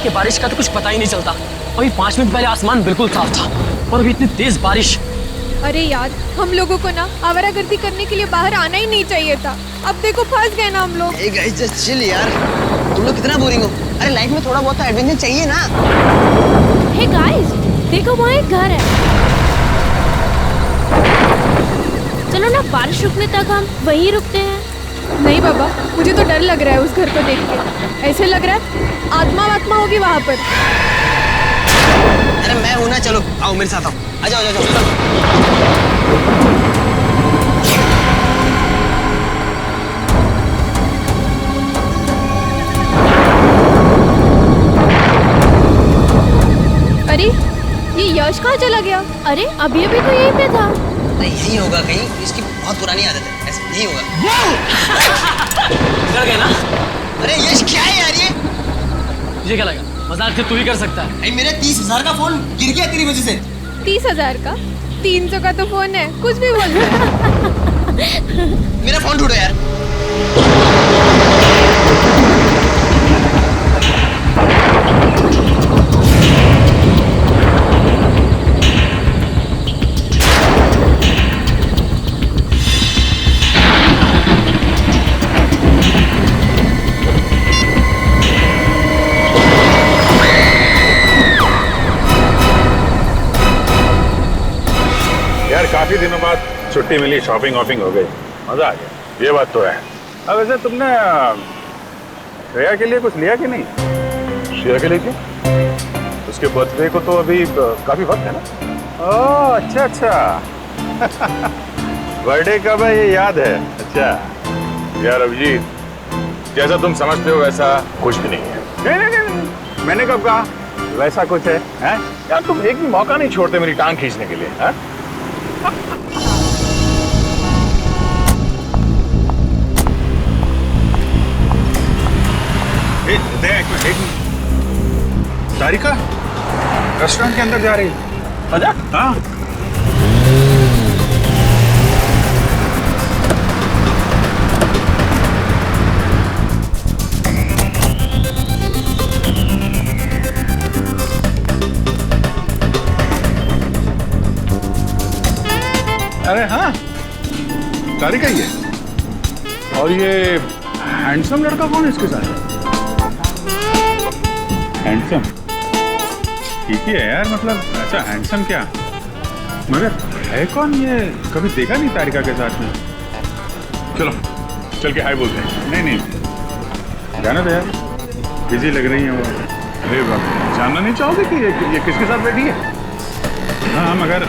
कि बारिश का तो कुछ पता ही नहीं चलता। अभी 5 मिनट पहले आसमान बिल्कुल साफ था और अभी इतनी तेज बारिश। अरे यार, हम लोगों को ना आवारागर्दी करने के लिए बाहर आना ही नहीं चाहिए था। अब देखो फंस गए ना हम लोग। Hey guys, just chill यार। तुम लोग कितना बोरिंग हो। अरे लाइफ में थोड़ा बहुत तो एडवेंचर चाहिए ना। हे गाइस, देखो वहाँ एक घर है। चलो ना, बारिश रुकने तक हम वहीं रुकते हैं। नहीं बाबा, मुझे तो डर लग रहा है उस घर को देख के। ऐसे लग रहा है आत्मा होगी वहाँ पर। अरे मैं हूं ना, चलो आओ मेरे साथ आओ। आ जाओ चलो। अरे ये यश कहाँ चला गया? अरे अभी तो यहीं पे था। नहीं यही होगा कहीं, इसकी बहुत पुरानी आदत है, ऐसे नहीं होगा। डर गए ना? अरे यश क्या है यार ये? तुझे क्या लगा मजाक से तू ही कर सकता है? भाई मेरा 30,000 का फोन गिर गया तेरी वजह से। 30,000 का? 300 का तो फोन है, कुछ भी बोल रहे हैं। मेरा फोन ढूंढो यार। काफी दिनों बाद छुट्टी मिली, शॉपिंग वॉपिंग हो गई, मजा आ गया, ये बात तो है। अब वैसे तुमने श्रेया के लिए कुछ लिया कि नहीं? श्रेया के लिए क्यों? उसके बर्थडे को तो अभी काफी वक्त है ना। ओह अच्छा बर्थडे कब है ये याद है? अच्छा यार अभिजीत, जैसा तुम समझते हो वैसा कुछ भी नहीं है। नहीं, मैंने कब कहा वैसा कुछ है, हैं? यार तुम एक भी मौका नहीं छोड़ते मेरी टांग खींचने के लिए, हैं? तारिका रेस्टोरेंट के अंदर जा रही है। आजा। हाँ अरे हाँ, तारिका ही है। और ये हैंडसम लड़का कौन है इसके साथ? हैंडसम ठीक ही है यार, मतलब अच्छा हैंडसम क्या, मगर है कौन ये? कभी देखा नहीं तारिका के साथ में। चलो चल के हाय बोलते हैं। नहीं जाना तो यार, बिजी लग रही है वो। अरे बाप, जानना नहीं चाहोगे कि ये किसके साथ बैठी है? हाँ मगर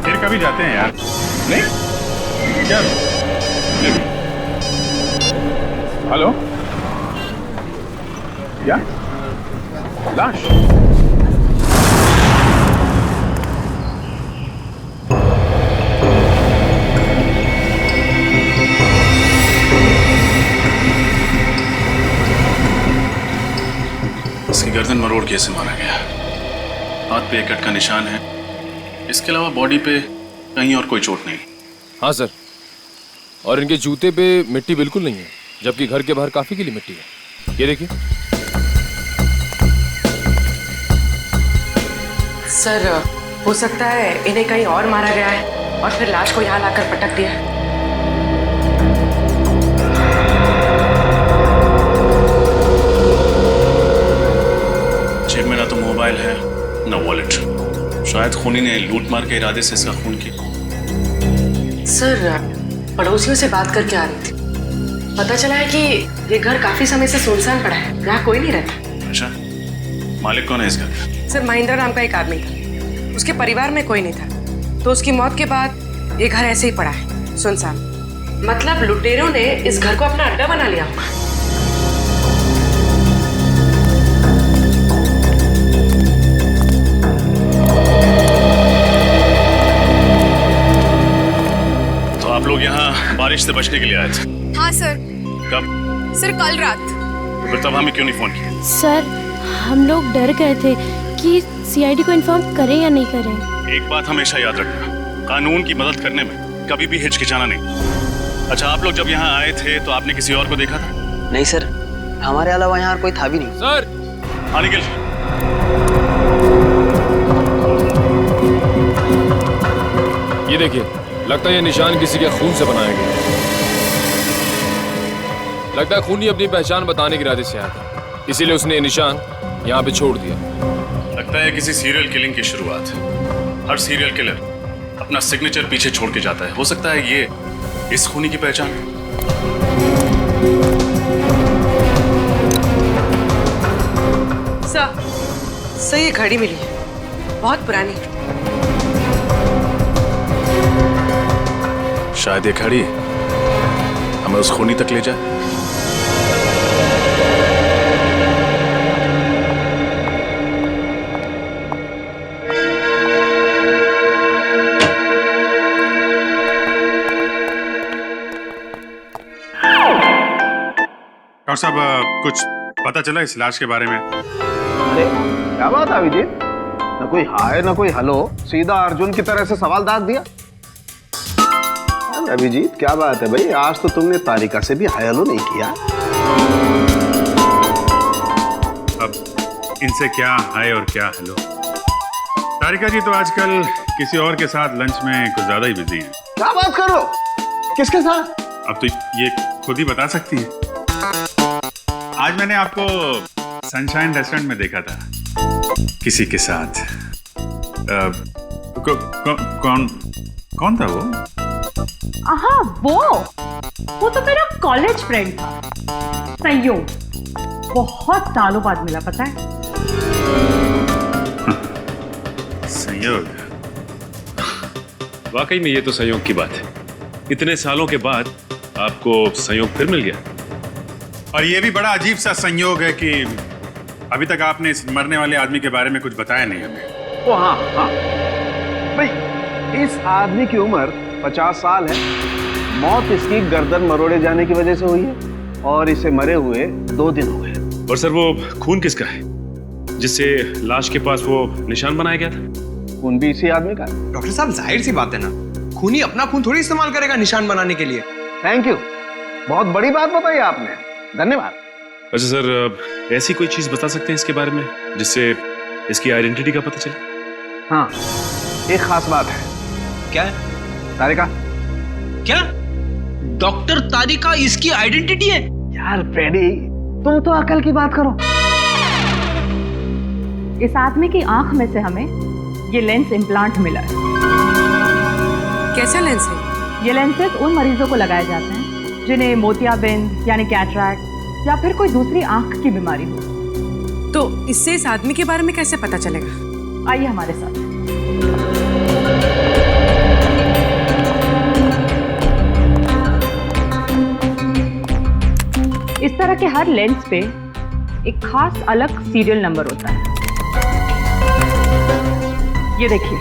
फिर कभी जाते हैं यार। नहीं क्या? हेलो, क्या लाश? इसकी गर्दन मरोड़ के ऐसे मारा गया, हाथ पे एक कट का निशान है, इसके अलावा बॉडी पे कहीं और कोई चोट नहीं। हाँ सर, और इनके जूते पे मिट्टी बिल्कुल नहीं है, जबकि घर के बाहर काफी गीली मिट्टी है। ये देखिए सर, हो सकता है इन्हें कहीं और मारा गया है और फिर लाश को यहाँ लाकर पटक दिया। जेब में ना तो मोबाइल है ना वॉलेट, शायद खूनी ने लूट मार के इरादे से इसका खून किया। सर, पड़ोसियों से बात करके आ रही थी, पता चला है कि ये घर काफी समय से सुनसान पड़ा है, यहाँ कोई नहीं रहता। अच्छा, मालिक कौन है इस घर का? सर, महिंद्रा नाम का एक आदमी था, उसके परिवार में कोई नहीं था, तो उसकी मौत के बाद ये घर ऐसे ही पड़ा है सुनसान। मतलब लुटेरों ने इस घर को अपना अड्डा बना लिया होगा। तो आप लोग यहाँ बारिश से बचने के लिए आए थे? हाँ सर। कब? सर कल रात। तो फिर तब हमें क्यों नहीं फोन किया? सर, हम लोग डर गए थे कि सीआईडी को इन्फॉर्म करें या नहीं करें। एक बात हमेशा याद रखना, कानून की मदद करने में कभी भी हिचकिचाना नहीं। अच्छा, आप लोग जब यहाँ आए थे तो आपने किसी और को देखा था? नहीं सर, हमारे अलावा यहाँ कोई था भी नहीं। सर हाँ निखिल, ये देखिए, लगता है ये निशान किसी के खून से बनाया गया। लगता है खूनी अपनी पहचान बताने के इरादे से आया था, इसीलिए उसने ये निशान यहाँ पे छोड़ दिया। लगता है किसी सीरियल किलिंग की शुरुआत। हर सीरियल किलर अपना सिग्नेचर पीछे छोड़ के जाता है। हो सकता है ये इस खूनी की पहचान है। सर ये घड़ी मिली है, बहुत पुरानी। शायद ये घड़ी हमें उस खूनी तक ले जाए। डॉक्टर साहब, कुछ पता चला इस लाश के बारे में? अरे क्या बात है अभिजीत, न कोई हाय न कोई हेलो, सीधा अर्जुन की तरह से सवाल दाग दिया। अभिजीत क्या बात है भाई, आज तो तुमने तारिका से भी हाय हेलो नहीं किया। अब इनसे क्या हाय और क्या हेलो। तारिका जी तो आजकल किसी और के साथ लंच में कुछ ज्यादा ही बिजी हैं। क्या बात करो, किसके साथ? अब तो ये खुद ही बता सकती हैं। आज मैंने आपको सनशाइन रेस्टोरेंट में देखा था किसी के साथ। कौन था वो? हाँ, वो तो मेरा कॉलेज फ्रेंड था, संयोग। बहुत सालों बाद मिला, पता है। संयोग? वाकई में ये तो संयोग की बात है। इतने सालों के बाद आपको संयोग फिर मिल गया। और ये भी बड़ा अजीब सा संयोग है कि अभी तक आपने इस मरने वाले आदमी के बारे में कुछ बताया नहीं हमें। ओ हाँ भाई, इस आदमी की उम्र 50 साल है। मौत इसकी गर्दन मरोड़े जाने की वजह से हुई है और इसे मरे हुए 2 दिन हो गए। और सर, वो खून किसका है जिससे लाश के पास वो निशान बनाया गया था? खून भी इसी आदमी का। डॉक्टर साहब जाहिर सी बात है ना, खूनी अपना खून थोड़ी इस्तेमाल करेगा निशान बनाने के लिए। थैंक यू, बहुत बड़ी बात बताई आपने, धन्यवाद। अच्छा सर, ऐसी कोई चीज बता सकते हैं इसके बारे में जिससे इसकी आइडेंटिटी का पता चले? हाँ, एक खास बात है। क्या है? तारिका। क्या? डॉक्टर तारिका इसकी आइडेंटिटी है? यार फ्रेडी, तुम तो अकल की बात करो। इस आदमी की आंख में से हमें ये लेंस इम्प्लांट मिला है। कैसा लेंस है? ये लेंसेज उन मरीजों को लगाए जाते हैं जिन्हें मोतियाबिंद यानी कैटरैक्ट या फिर कोई दूसरी आंख की बीमारी हो। तो इससे इस आदमी के बारे में कैसे पता चलेगा? आइए हमारे साथ। इस तरह के हर लेंस पे एक खास अलग सीरियल नंबर होता है। ये देखिए।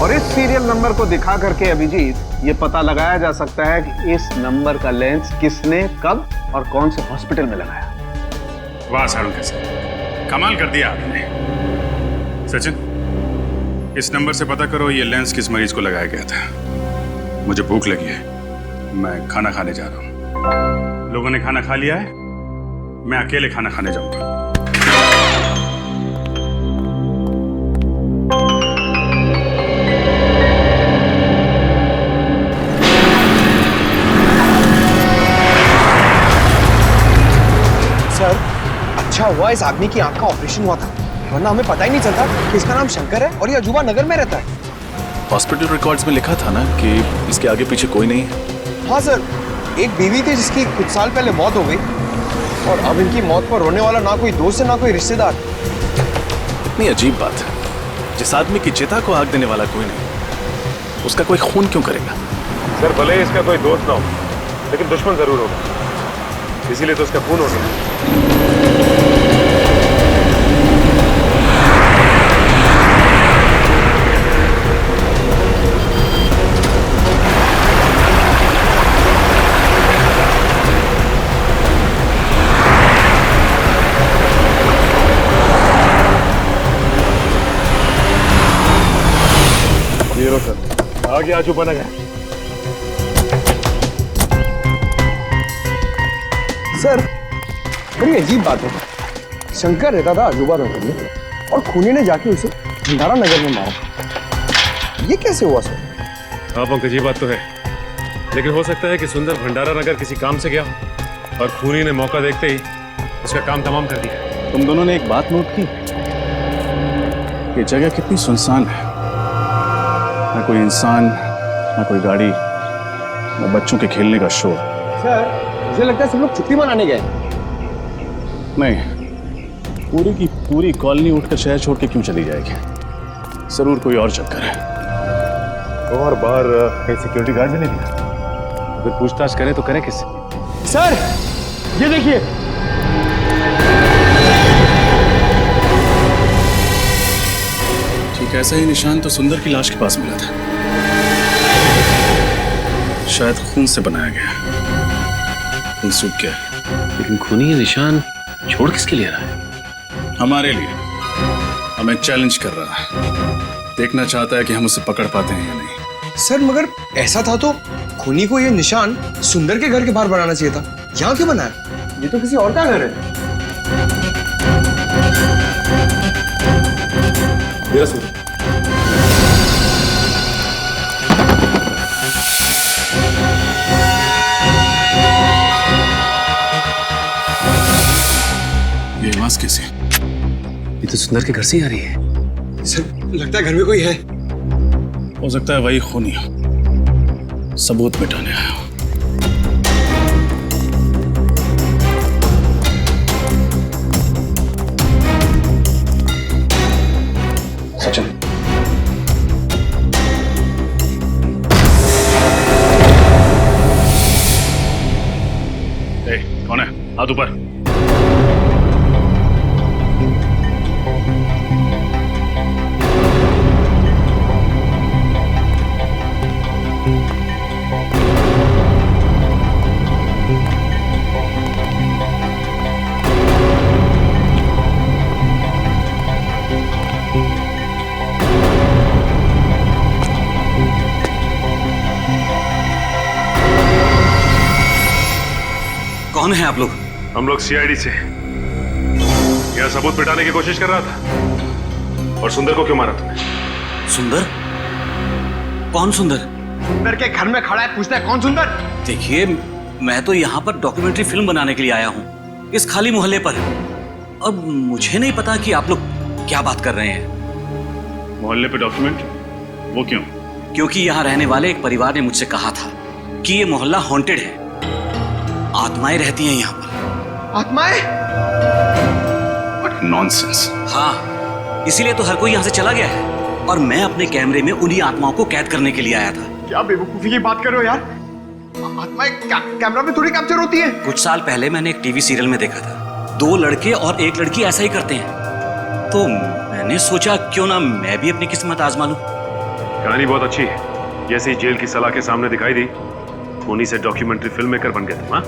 और इस सीरियल नंबर को दिखा करके अभिजीत ये पता लगाया जा सकता है कि इस नंबर का लेंस किसने, कब और कौन से हॉस्पिटल में लगाया। वाह सारुण कैसे कमाल कर दिया आपने। सचिन, इस नंबर से पता करो ये लेंस किस मरीज को लगाया गया था। मुझे भूख लगी है, मैं खाना खाने जा रहा हूँ। लोगों ने खाना खा लिया है, मैं अकेले खाना खाने जाऊंगा। सर, अच्छा हुआ इस आदमी की आंख का ऑपरेशन हुआ था, वरना हमें पता ही नहीं चलता कि इसका नाम शंकर है और ये अजूबा नगर में रहता है। हॉस्पिटल रिकॉर्ड्स में लिखा था ना कि इसके आगे पीछे कोई नहीं है। हाँ सर, एक बीवी थी जिसकी कुछ साल पहले मौत हो गई और अब इनकी मौत पर रोने वाला ना कोई दोस्त है ना कोई रिश्तेदार। इतनी अजीब बात है, जिस आदमी की चिता को आग देने वाला कोई नहीं, उसका कोई खून क्यों करेगा? सर, भले इसका कोई दोस्त ना हो, लेकिन दुश्मन जरूर होगा, इसीलिए तो उसका खून हो गया। सर, आगे आजू बना गया। सर बड़ी अजीब बात है, शंकर रहता था अजूबा नगर में और खूनी ने जाके उसे भंडारा नगर में मारा। ये कैसे हुआ सर? हाँ पंकज, ये बात तो है, लेकिन हो सकता है कि सुंदर भंडारा नगर किसी काम से गया और खूनी ने मौका देखते ही उसका काम तमाम कर दिया। तुम दोनों ने एक बात नोट की, ये जगह कितनी सुनसान है, ना कोई इंसान, ना कोई गाड़ी, ना बच्चों के खेलने का शोर। सर मुझे लगता है सब लोग छुट्टी मनाने गए। नहीं, पूरी की पूरी कॉलोनी उठकर शहर छोड़ के क्यों चली जाएगी? जरूर कोई और चक्कर है। और बाहर कहीं सिक्योरिटी गार्ड भी नहीं दिया, अगर पूछताछ करें तो करें किससे? सर ये देखिए, ठीक ऐसा ही निशान तो सुंदर की लाश के पास मिला था, शायद खून से बनाया गया। खून सूख गया, लेकिन खूनी ये निशान छोड़ किसके लिए रहा है? हमारे लिए। हमें चैलेंज कर रहा है, देखना चाहता है कि हम उसे पकड़ पाते हैं या नहीं। सर मगर ऐसा था तो खूनी को ये निशान सुंदर के घर के बाहर बनाना चाहिए था, यहाँ क्यों बनाया? ये तो किसी और का घर है। मेरा सूट ये आवाज कैसे? ये तो सुंदर के घर से ही आ रही है। सर लगता है घर में कोई है। हो सकता है वही खूनी हो, सबूत मिटाने आया हो। सचिन, कौन है? हाथ ऊपर। कौन है आप लोग? हम लोग सीआईडी से। यह सबूत मिटाने की कोशिश कर रहा था। और सुंदर को क्यों मारा तुमने? सुंदर? कौन सुंदर? सुंदर के घर में खड़ा है, पूछता है कौन सुंदर? देखिए, मैं तो यहाँ पर डॉक्यूमेंट्री फिल्म बनाने के लिए आया हूँ, इस खाली मोहल्ले पर। और मुझे नहीं पता कि आप लोग क्या बात कर रहे हैं। मोहल्ले पे डॉक्यूमेंट? वो क्यों? क्योंकि यहाँ रहने वाले एक परिवार ने मुझसे कहा था कि ये मोहल्ला हॉन्टेड है, आत्माएं रहती हैं यहाँ पर। आत्माएं? What nonsense। हाँ, इसीलिए तो हर कोई यहाँ से चला गया है और मैं अपने कैमरे में उन्हीं आत्माओं को कैद करने के लिए आया था। क्या बेवकूफी की बात कर रहे हो यार? आत्माएं कैमरा में थोड़ी कैप्चर होती है। कुछ साल पहले मैंने एक टीवी सीरियल में देखा था, 2 लड़के और 1 लड़की ऐसा ही करते हैं, तो मैंने सोचा क्यों ना मैं भी अपनी किस्मत आजमा लूं। कहानी बहुत अच्छी है, जैसे ही जेल की सलाह के सामने दिखाई दी, खूनी से डॉक्यूमेंट्री फिल्म मेकर बन गया था।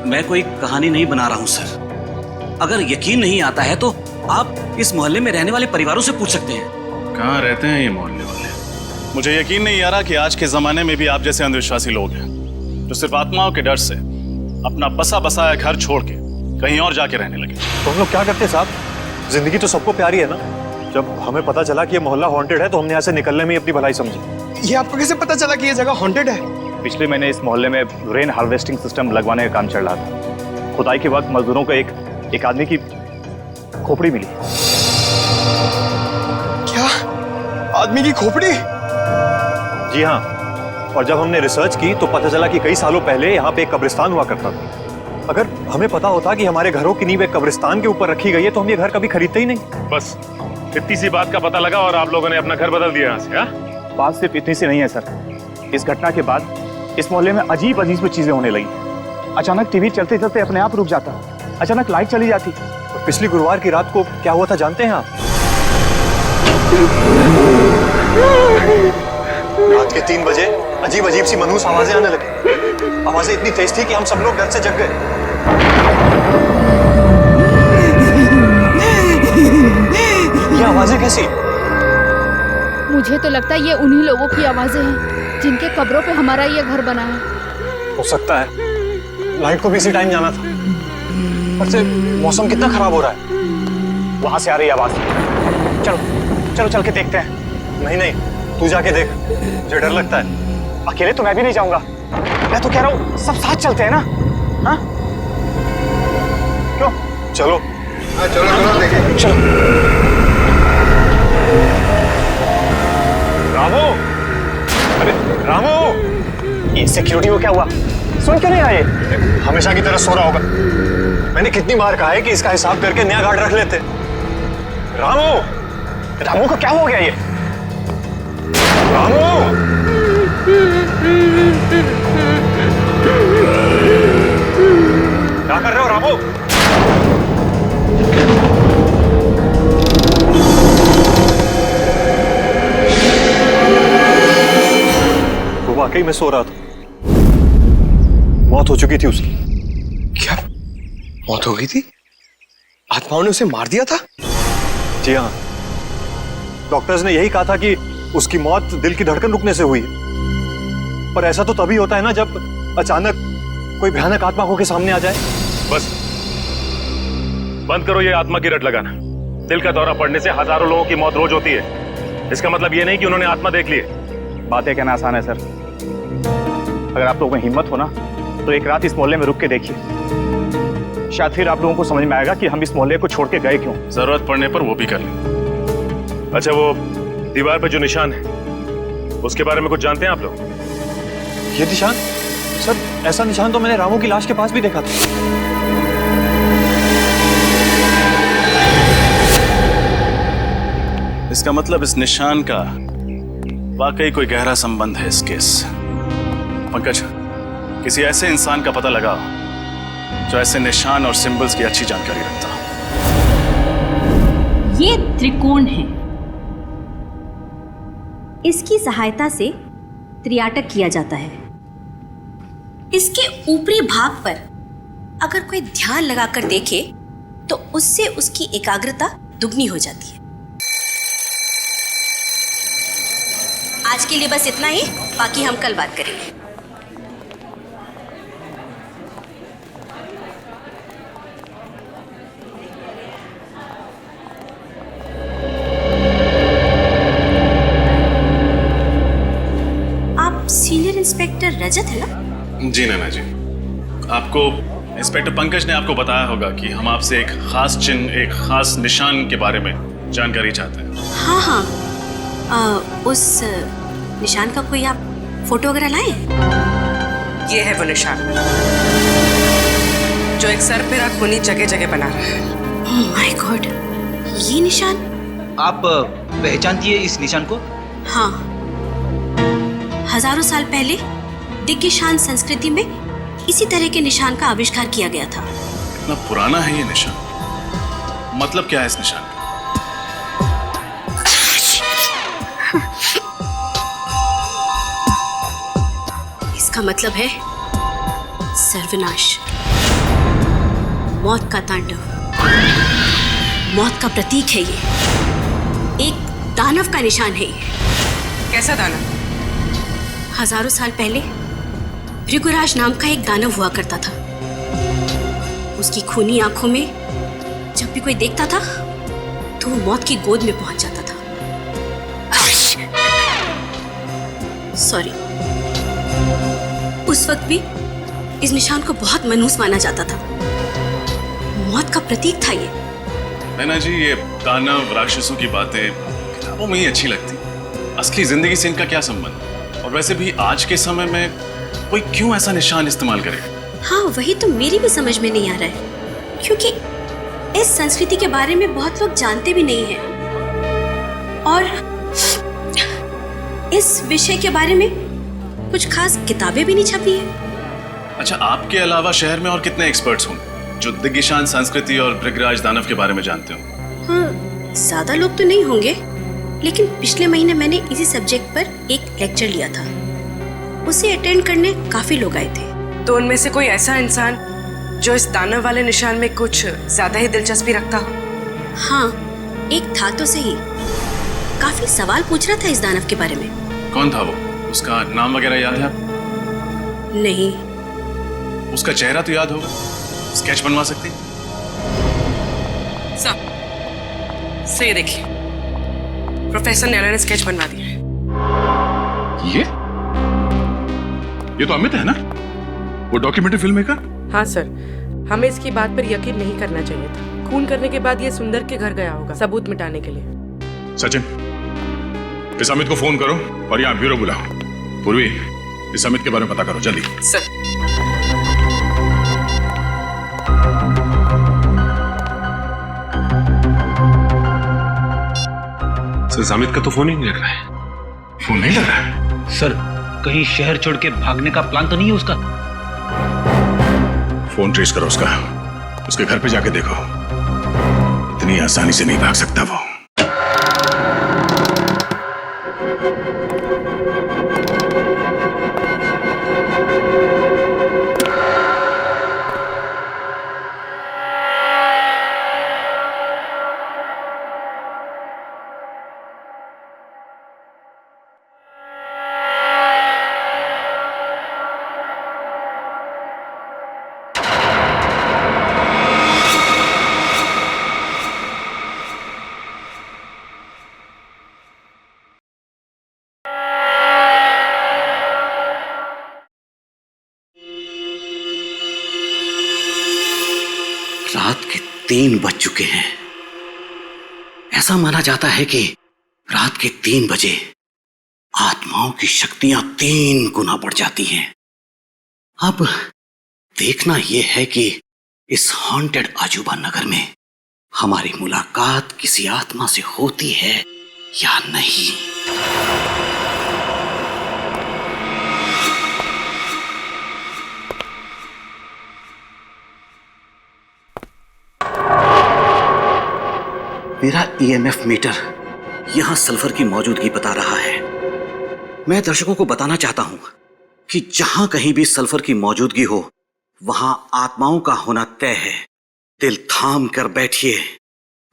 मैं कोई कहानी नहीं बना रहा हूँ सर। अगर यकीन नहीं आता है तो आप इस मोहल्ले में रहने वाले परिवारों से पूछ सकते हैं। कहाँ रहते हैं ये मोहल्ले वाले? मुझे यकीन नहीं आ रहा कि आज के जमाने में भी आप जैसे अंधविश्वासी लोग हैं जो सिर्फ आत्माओं के डर से अपना बसा बसाया घर छोड़ के कहीं और जाके रहने लगे। तो हम लोग क्या करते साहब? जिंदगी तो सबको प्यारी है ना। जब हमें पता चला कि ये मोहल्ला हॉन्टेड है तो हमने यहाँ से निकलने में ही अपनी भलाई समझी। ये आपको कैसे पता चला कि ये जगह हॉन्टेड है? पिछले महीने इस मोहल्ले में रेन हार्वेस्टिंग सिस्टम लगवाने का काम चल रहा था। खुदाई के वक्त मजदूरों को एक आदमी की खोपड़ी मिली। क्या? आदमी की खोपड़ी? जी हाँ, और जब हमने रिसर्च की तो पता चला कि कई सालों पहले यहाँ पे एक कब्रिस्तान हुआ करता था। अगर हमें पता होता कि हमारे घरों की नींव एक कब्रिस्तान के ऊपर रखी गई है तो हम ये घर कभी खरीदते ही नहीं। बस इतनी सी बात का पता लगा और आप लोगों ने अपना घर बदल दिया यहाँ से। हाँ? बात सिर्फ इतनी सी नहीं है सर। इस घटना के बाद इस मोहल्ले में अजीब अजीब चीजें होने लगी। अचानक टीवी चलते चलते अपने आप रुक जाता, अचानक लाइट चली जाती। और पिछली गुरुवार की रात को क्या हुआ था जानते हैं आप? रात के 3 बजे अजीब अजीब सी मनहूस आवाजें आने लगी। आवाजें इतनी तेज थी कि हम सब लोग डर से जग गए। ये आवाजें कैसी? मुझे तो लगता है ये उन्हीं लोगों की आवाजें हैं जिनके कब्रों पे हमारा ये घर बना है। हो सकता है, लाइट को भी इसी टाइम जाना था। ऊपर से मौसम कितना खराब हो रहा है। वहां से आ रही आवाज। चलो चलो चल के देखते हैं। नहीं नहीं, तू जाके देख, मुझे डर लगता है। अकेले तो मैं भी नहीं जाऊंगा। मैं तो कह रहा हूँ सब साथ चलते हैं ना। हाँ क्यों? चलो चलो चलो देखें। चलो। रामू, अरे रामू, ये सिक्योरिटी को क्या हुआ? सुन क्यों नहीं आए? हमेशा की तरह सो रहा होगा। मैंने कितनी बार कहा है कि इसका हिसाब करके नया गार्ड रख लेते। रामू, रामू को क्या हो गया ये? रामू, क्या कर रहे हो रामू? वो वाकई में सो रहा था। मौत हो चुकी थी उसकी। क्या मौत हो गई थी? आत्माओं ने उसे मार दिया था? जी हाँ, डॉक्टर्स ने यही कहा था कि उसकी मौत दिल की धड़कन रुकने से हुई। पर ऐसा तो तभी होता है ना जब अचानक कोई भयानक आत्मा होकर सामने आ जाए। बस बंद करो ये आत्मा की रट लगाना। दिल का दौरा पड़ने से हजारों लोगों की मौत रोज होती है। इसका मतलब ये नहीं कि उन्होंने आत्मा देख ली है। बातें कहना आसान है सर। अगर आप लोगों में हिम्मत हो ना तो एक रात इस मोहल्ले में रुक के देखिए। शायद फिर आप लोगों को समझ में आएगा कि हम इस मोहल्ले को छोड़ के गए क्यों। जरूरत पड़ने पर वो भी कर लें। अच्छा, वो दीवार पे जो निशान है उसके बारे में कुछ जानते हैं आप लोग? ये निशान? सर, ऐसा निशान तो मैंने रामू की लाश के पास भी देखा था। इसका मतलब इस निशान का वाकई कोई गहरा संबंध है इस केस। पंकज, किसी ऐसे इंसान का पता लगाओ जो ऐसे निशान और सिंबल्स की अच्छी जानकारी रखता हो। ये त्रिकोण है। इसकी सहायता से त्रियाटक किया जाता है। इसके ऊपरी भाग पर अगर कोई ध्यान लगाकर देखे तो उससे उसकी एकाग्रता दुगनी हो जाती है। आज के लिए बस इतना ही, बाकी हम कल बात करेंगे। आप सीनियर इंस्पेक्टर रजत है ना? जी नैना जी, आपको इंस्पेक्टर पंकज ने आपको बताया होगा कि हम आपसे एक खास चिन्ह, एक खास निशान के बारे में जानकारी चाहते हैं। हाँ हाँ, उस निशान का कोई आप फोटो वगैरह लाए? ये है वो निशान जो एक सर पे खूनी जगह जगह बना रहा है। ओह माय गॉड, ये निशान आप पहचानती है इस निशान को? हाँ, हजारों साल पहले दिग्गिशान संस्कृति में इसी तरह के निशान का आविष्कार किया गया था। कितना पुराना है ये निशान? मतलब क्या है इस निशान का? इसका मतलब है सर्वनाश, मौत का तांडव, मौत का प्रतीक है ये। एक दानव का निशान है ये। कैसा दानव? हजारों साल पहले भृगुराज नाम का एक दानव हुआ करता था। उसकी खूनी आंखों में जब भी कोई देखता था तो वो मौत की गोद में पहुंच जाता था। सॉरी, उस वक्त भी इस निशान को बहुत मनहूस माना जाता था। मौत का प्रतीक था ये। नैना जी, ये दानव राक्षसों की बातें किताबों में ही अच्छी लगती, असली जिंदगी से इनका क्या संबंध? और वैसे भी आज के समय में कोई क्यों ऐसा निशान इस्तेमाल करे? हाँ, वही तो मेरी भी समझ में नहीं आ रहा है, क्योंकि इस संस्कृति के बारे में बहुत लोग जानते भी नहीं हैं और इस विषय के बारे में कुछ खास किताबें भी नहीं छपी है। अच्छा, आपके अलावा शहर में और कितने एक्सपर्ट्स होंगे जो दिग्गिशान संस्कृति और भृगराज दानव के बारे में जानते हो? हाँ, ज्यादा लोग तो नहीं होंगे, लेकिन पिछले महीने मैंने इसी सब्जेक्ट पर एक लेक्चर लिया था। उसे अटेंड करने काफी लोग आए थे। तो उनमें से कोई ऐसा इंसान जो इस दानव वाले निशान में कुछ ज्यादा ही दिलचस्पी रखता हो? हाँ, एक था तो सही। काफी सवाल पूछ रहा था इस दानव के बारे में। कौन था वो? उसका नाम वगैरह याद है? नहीं। उसका चेहरा तो याद होगा, स्केच बनवा सकती? सर ये देखिए, प्रोफेसर नैना ने स्केच बनवा दिया है। ये तो अमित है ना, वो डॉक्यूमेंट्री फिल्म मेकर? हाँ सर, हमें इसकी बात पर यकीन नहीं करना चाहिए था। खून करने के बाद ये सुंदर के घर गया होगा सबूत मिटाने के लिए। सचिन, इस अमित को फोन करो और यहाँ ब्यूरो बुलाओ। पूर्वी, इस अमित के बारे में पता करो जल्दी। सर। अमित का तो फोन ही नहीं लग रहा है। फोन नहीं लग रहा है? सर, कहीं शहर छोड़ के भागने का प्लान तो नहीं है उसका? फोन ट्रेस करो उसका, उसके घर पे जाके देखो। इतनी आसानी से नहीं भाग सकता वो। रात के 3 बज चुके हैं। ऐसा माना जाता है कि रात के 3 बजे आत्माओं की शक्तियां 3 गुना बढ़ जाती हैं। अब देखना यह है कि इस हॉन्टेड अजूबा नगर में हमारी मुलाकात किसी आत्मा से होती है या नहीं। मेरा ईएमएफ मीटर यहां सल्फर की मौजूदगी बता रहा है। मैं दर्शकों को बताना चाहता हूं कि जहां कहीं भी सल्फर की मौजूदगी हो वहां आत्माओं का होना तय है। दिल थाम कर बैठिए,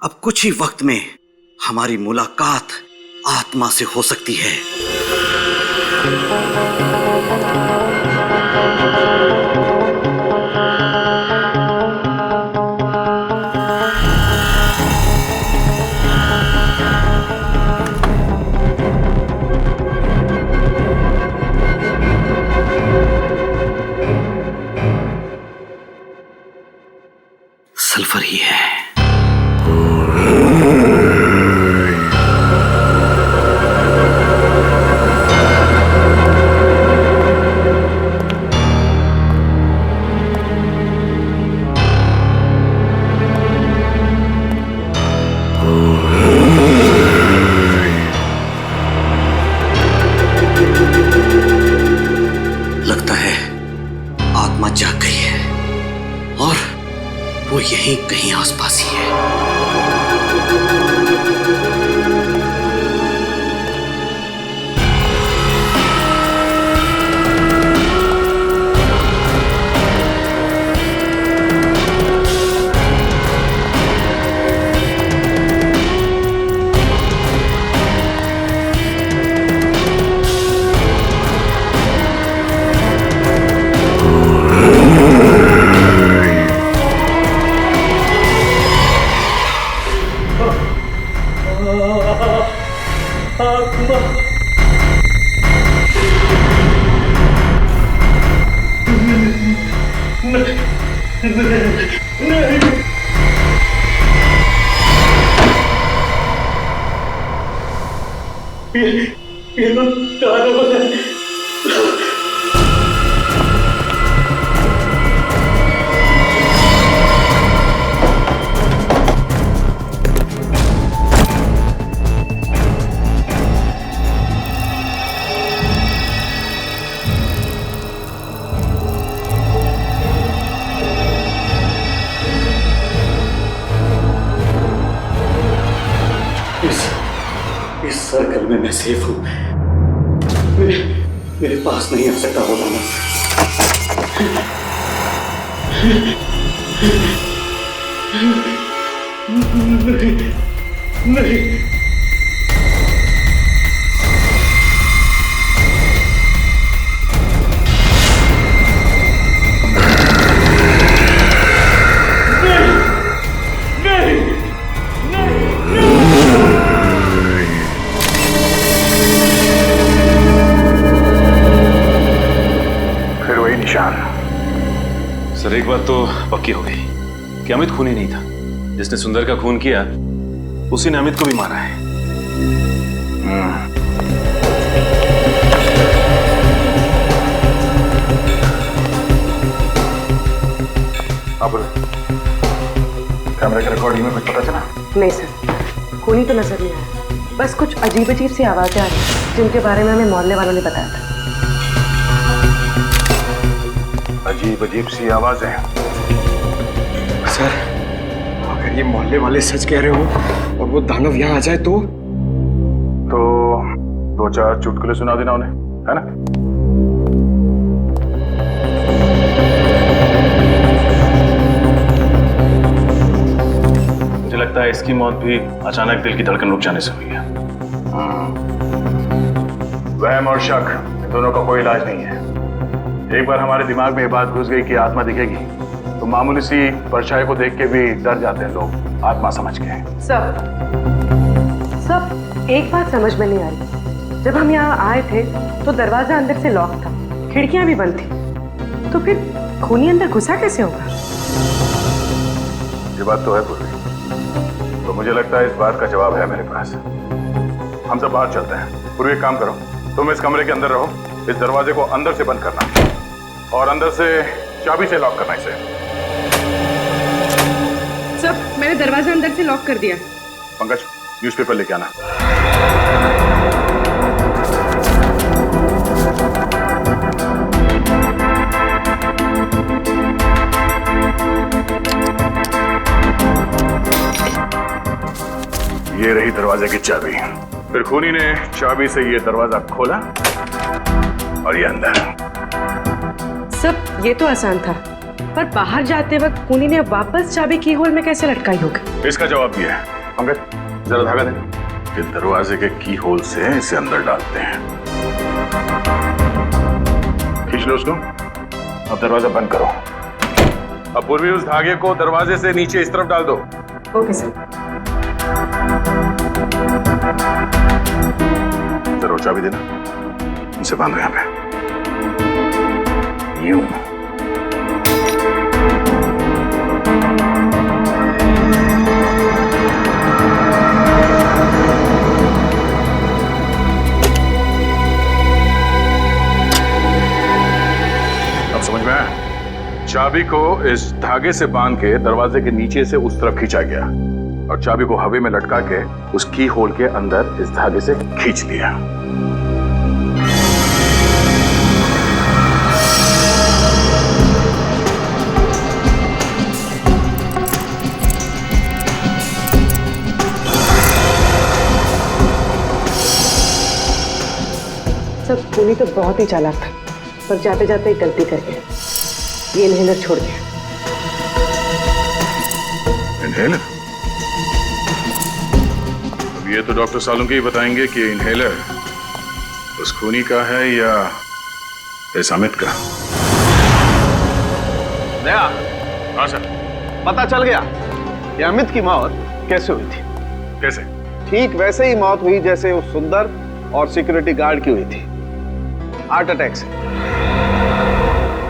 अब कुछ ही वक्त में हमारी मुलाकात आत्मा से हो सकती है। सल्फर ही है। लगता है आत्मा जाग गई है और वो यहीं कहीं आसपास ही है। इस सर्कल में मैं सेफ हूं। मेरे पास नहीं आ सकता होगा ना। नहीं। सर एक बात तो पक्की हो गई कि अमित खूनी नहीं था। जिसने सुंदर का खून किया उसी ने अमित को भी मारा है। कैमरे के रिकॉर्डिंग में कुछ पता चला? नहीं सर, खूनी तो नजर नहीं आया। बस कुछ अजीब अजीब सी आवाजें आ रही जिनके बारे में हमें मोहल्ले वालों ने बताया था। अजीब अजीब सी आवाजें। सर, अगर ये मोहल्ले वाले सच कह रहे हो और वो दानव यहाँ आ जाए तो 2-4 चुटकुले सुना देना उन्हें, है ना? मुझे लगता है इसकी मौत भी अचानक दिल की धड़कन रुक जाने से हुई है। वहम और शक इन दोनों का कोई इलाज नहीं है। एक बार हमारे दिमाग में ये बात घुस गई कि आत्मा दिखेगी तो मामूली सी परछाई को देख के भी डर जाते हैं लोग, आत्मा समझ के। सब एक बात समझ में नहीं आ रही। जब हम यहाँ आए थे तो दरवाजा अंदर से लॉक था, खिड़कियां भी बंद थी, तो फिर खूनी अंदर घुसा कैसे होगा? ये बात तो है पूर्वी, तो मुझे लगता है इस बात का जवाब है मेरे पास। हम सब बाहर चलते हैं। पूर्वी एक काम करो, तुम इस कमरे के अंदर रहो, इस दरवाजे को अंदर से बंद करना और अंदर से चाबी से लॉक करना इसे। सब मैंने दरवाजा अंदर से लॉक कर दिया। पंकज, न्यूज़पेपर लेके आना। ये रही दरवाजे की चाबी। फिर खूनी ने चाबी से ये दरवाजा खोला और ये अंदर। सब ये तो आसान था, पर बाहर जाते वक्त खूनी ने वापस चाबी की होल में कैसे लटकाई होगी? इसका जवाब ये है। पंकज, जरा धागा दे। इस दरवाजे के की होल से इसे अंदर डालते हैं। खींच लो उसको। अब दरवाजा बंद करो। अब पूर्वी उस धागे को दरवाजे से नीचे इस तरफ डाल दो। Okay sir. जरूर चाबी देना। इसे बांधो यहाँ पे। यूं। अब समझ में आया? चाबी को इस धागे से बांध के दरवाजे के नीचे से उस तरफ खींचा गया और चाबी को हवा में लटका के उस की होल के अंदर इस धागे से खींच लिया। सब खूनी तो बहुत ही चालाक था, पर जाते जाते एक गलती कर गया। ये इनहेलर छोड़ गया। इनहेलर? अब ये तो डॉक्टर सालुंके ही बताएंगे कि इनहेलर उस खूनी का है या इस अमित का। दया। हाँ सर। पता चल गया कि अमित की मौत कैसे हुई थी। कैसे? ठीक वैसे ही मौत हुई जैसे उस सुंदर और सिक्योरिटी गार्ड की हुई थी, हार्ट अटैक से।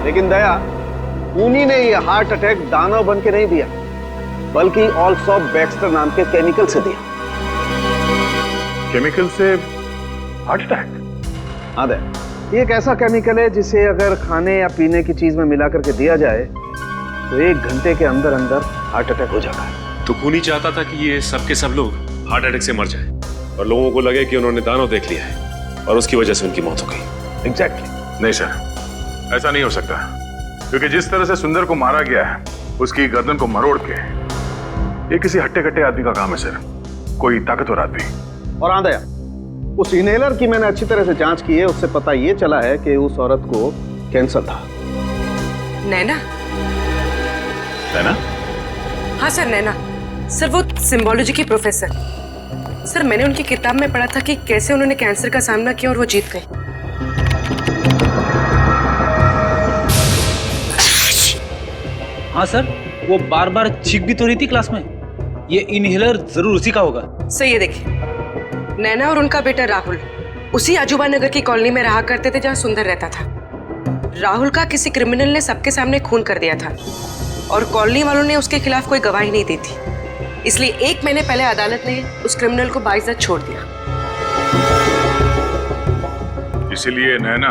लेकिन दया, खूनी ने यह हार्ट अटैक दानव बन के नहीं दिया, बल्कि ऑल्सो बैक्स्टर नाम के केमिकल से दिया। केमिकल से हार्ट अटैक? हाँ दया, ये एक ऐसा केमिकल है जिसे अगर खाने या पीने की चीज में मिला करके दिया जाए तो 1 घंटे के अंदर अंदर हार्ट अटैक हो जाता है। तो खूनी चाहता था कि ये सब लोग हार्ट अटैक से मर जाए और लोगों को लगे कि उन्होंने दानव देख लिया है और उसकी वजह से उनकी मौत हो गई। एग्जैक्टली। नहीं सर, ऐसा नहीं हो सकता, क्योंकि जिस तरह से सुंदर को मारा गया है, उसकी गर्दन को मरोड़ के, ये किसी हट्टे कट्टे आदमी का काम है सर, कोई ताकतवर आदमी। और हाँ दया, उस इनहेलर की मैंने अच्छी तरह से जांच की है, उससे पता ये चला है कि उस औरत को कैंसर था। नैना? नैना? हाँ सर, नैना। सर वो सिम्बोलॉजी की प्रोफेसर। सर मैंने उनकी किताब में पढ़ा था कि कैसे उन्होंने कैंसर का सामना किया और वो जीत गए। हाँ सर, वो बार बार चीख भी तो रही थी क्लास में। ये इनहेलर जरूर उसी का होगा। सही है, देखिए नैना और उनका बेटा राहुल उसी अजूबा नगर की कॉलोनी में रहा करते थे जहाँ सुंदर रहता था। राहुल का किसी क्रिमिनल ने सबके सामने खून कर दिया था और कॉलोनी वालों ने उसके खिलाफ कोई गवाही नहीं दी थी, इसलिए 1 महीने पहले अदालत ने उस क्रिमिनल को बाइज्जत छोड़ दिया। इसीलिए नैना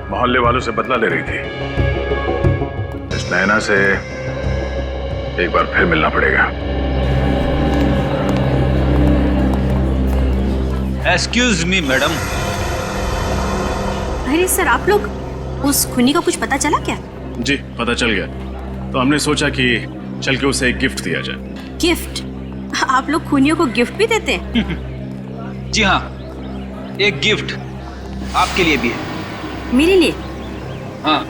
मोहल्ले वालों से बदला ले रही थी। इस नैना से एक बार फिर मिलना पड़ेगा। Excuse me madam. अरे सर, आप लोग उस खूनी का कुछ पता चला क्या? जी पता चल गया, तो हमने सोचा कि चल के उसे एक गिफ्ट दिया जाए। गिफ्ट? आप लोग खूनियों को गिफ्ट भी देते हैं? जी हाँ, एक गिफ्ट आपके लिए भी है। मेरे लिए? हाँ।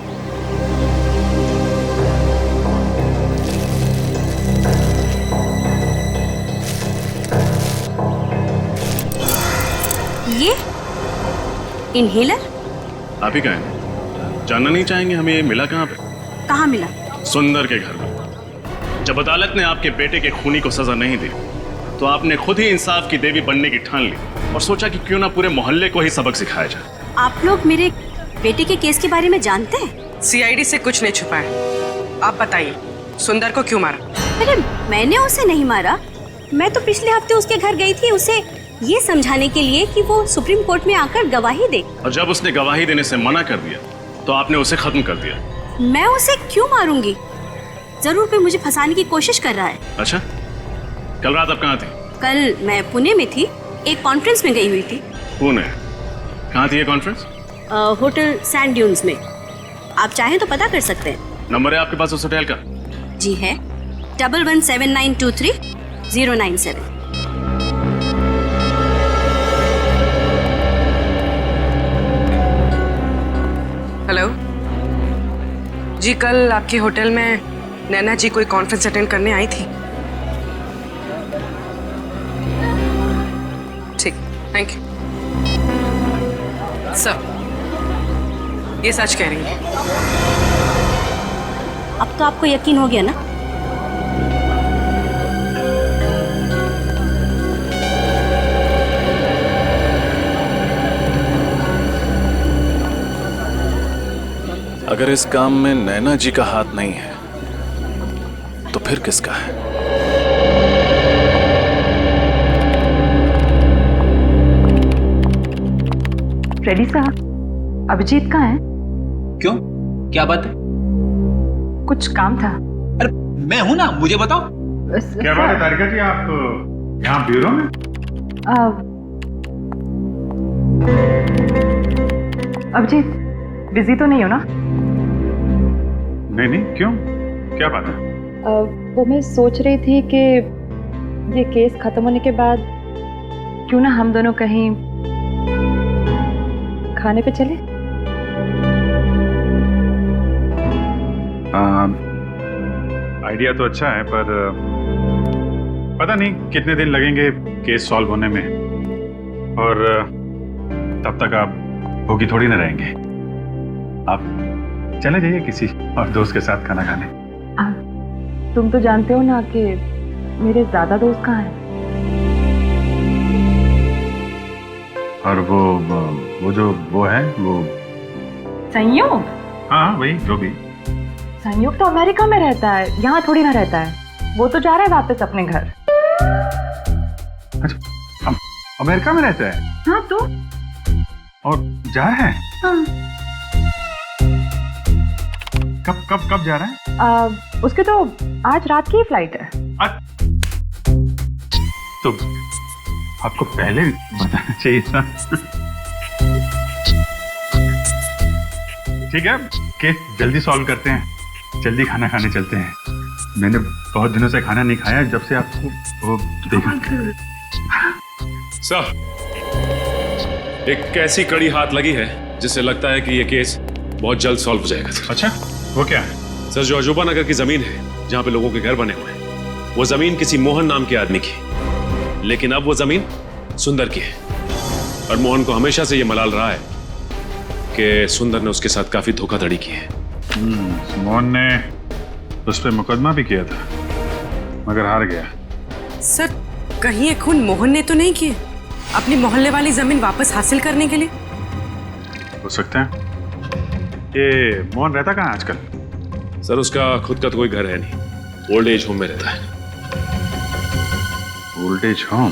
ये इनहेलर? आप ही कहें, जानना नहीं चाहेंगे हमें ये मिला कहाँ पे? कहाँ मिला? सुंदर के घर में। जब अदालत ने आपके बेटे के खूनी को सजा नहीं दी, तो आपने खुद ही इंसाफ की देवी बनने की ठान ली और सोचा कि क्यों ना पूरे मोहल्ले को ही सबक सिखाया जाए। आप लोग मेरे बेटे के केस के बारे में जानते हैं? सीआईडी से कुछ नहीं छुपा है। आप बताइए, सुंदर को क्यों मारा? अरे मैंने उसे नहीं मारा। मैं तो पिछले हफ्ते उसके घर गई थी उसे ये समझाने के लिए कि वो सुप्रीम कोर्ट में आकर गवाही दे। और जब उसने गवाही देने से मना कर दिया, तो आपने उसे खत्म कर दिया। मैं उसे क्यों मारूंगी? जरूर कोई मुझे फंसाने की कोशिश कर रहा है। अच्छा, कल रात आप कहाँ थी? कल मैं पुणे में थी, एक कॉन्फ्रेंस में गई हुई थी। पुणे? कहाँ थी ये कॉन्फ्रेंस? होटल सैंड ड्यून्स में। आप चाहें तो पता कर सकते हैं। नंबर है आपके पास उस होटल का? जी है, 117923-097। हेलो जी, कल आपके होटल में नैना जी कोई कॉन्फ्रेंस अटेंड करने आई थी। ठीक, थैंक यू। सर, ये सच कह रही है? अब तो आपको यकीन हो गया ना? अगर इस काम में नैना जी का हाथ नहीं है, तो फिर किसका है? रेडी साहब, अभिजीत कहाँ है? क्यों, क्या बात है? कुछ काम था। अरे मैं हूं ना, मुझे बताओ। क्या बात है तारिका जी, आप यहाँ ब्यूरो में? अभिजीत, बिजी तो नहीं हो ना? नहीं, क्यों? क्या बात है? वो मैं सोच रही थी कि ये केस खत्म होने के बाद क्यों ना हम दोनों कहीं खाने पे चले? आइडिया तो अच्छा है, पर पता नहीं कितने दिन लगेंगे केस सॉल्व होने में, और तब तक आप भूखी थोड़ी ना रहेंगे। आप चले जाइए किसी और दोस्त के साथ खाना खाने। तुम तो जानते हो ना कि मेरे ज्यादा दोस्त कहाँ हैं। और वो जो वो है वो संयोग? हाँ वही, जो भी। संयोग तो अमेरिका में रहता है, यहाँ थोड़ी ना रहता है। वो तो जा रहा है वापस अपने घर। अच्छा, अमेरिका में रहता है? हाँ तो? और जा रहा है? हाँ। कब जा रहा है? उसके तो आज रात की फ्लाइट है। तो आपको पहले बताना चाहिए था। ठीक है, केस जल्दी सॉल्व करते हैं, जल्दी खाना खाने चलते हैं। मैंने बहुत दिनों से खाना नहीं खाया जब से आपको वो देखा। सर, एक ऐसी कड़ी हाथ लगी है जिससे लगता है कि ये केस बहुत जल्द सॉल्व हो जाएगा। अच्छा, वो क्या है? सर, जो अजूबा नगर की जमीन है जहाँ पे लोगों के घर बने हुए हैं, वो जमीन किसी मोहन नाम के आदमी की, लेकिन अब वो जमीन सुंदर की है। और मोहन को हमेशा से ये मलाल रहा है कि सुंदर ने उसके साथ काफी धोखाधड़ी की है। मोहन ने उस पर मुकदमा भी किया था, मगर हार गया। सर, कहीं ये खून मोहन ने तो नहीं किए अपनी मोहल्ले वाली जमीन वापस हासिल करने के लिए? हो सकता है, ये मोहन रहता कहाँ है आजकल? सर उसका खुद का तो कोई घर है नहीं, ओल्ड एज होम में रहता है। Old age home?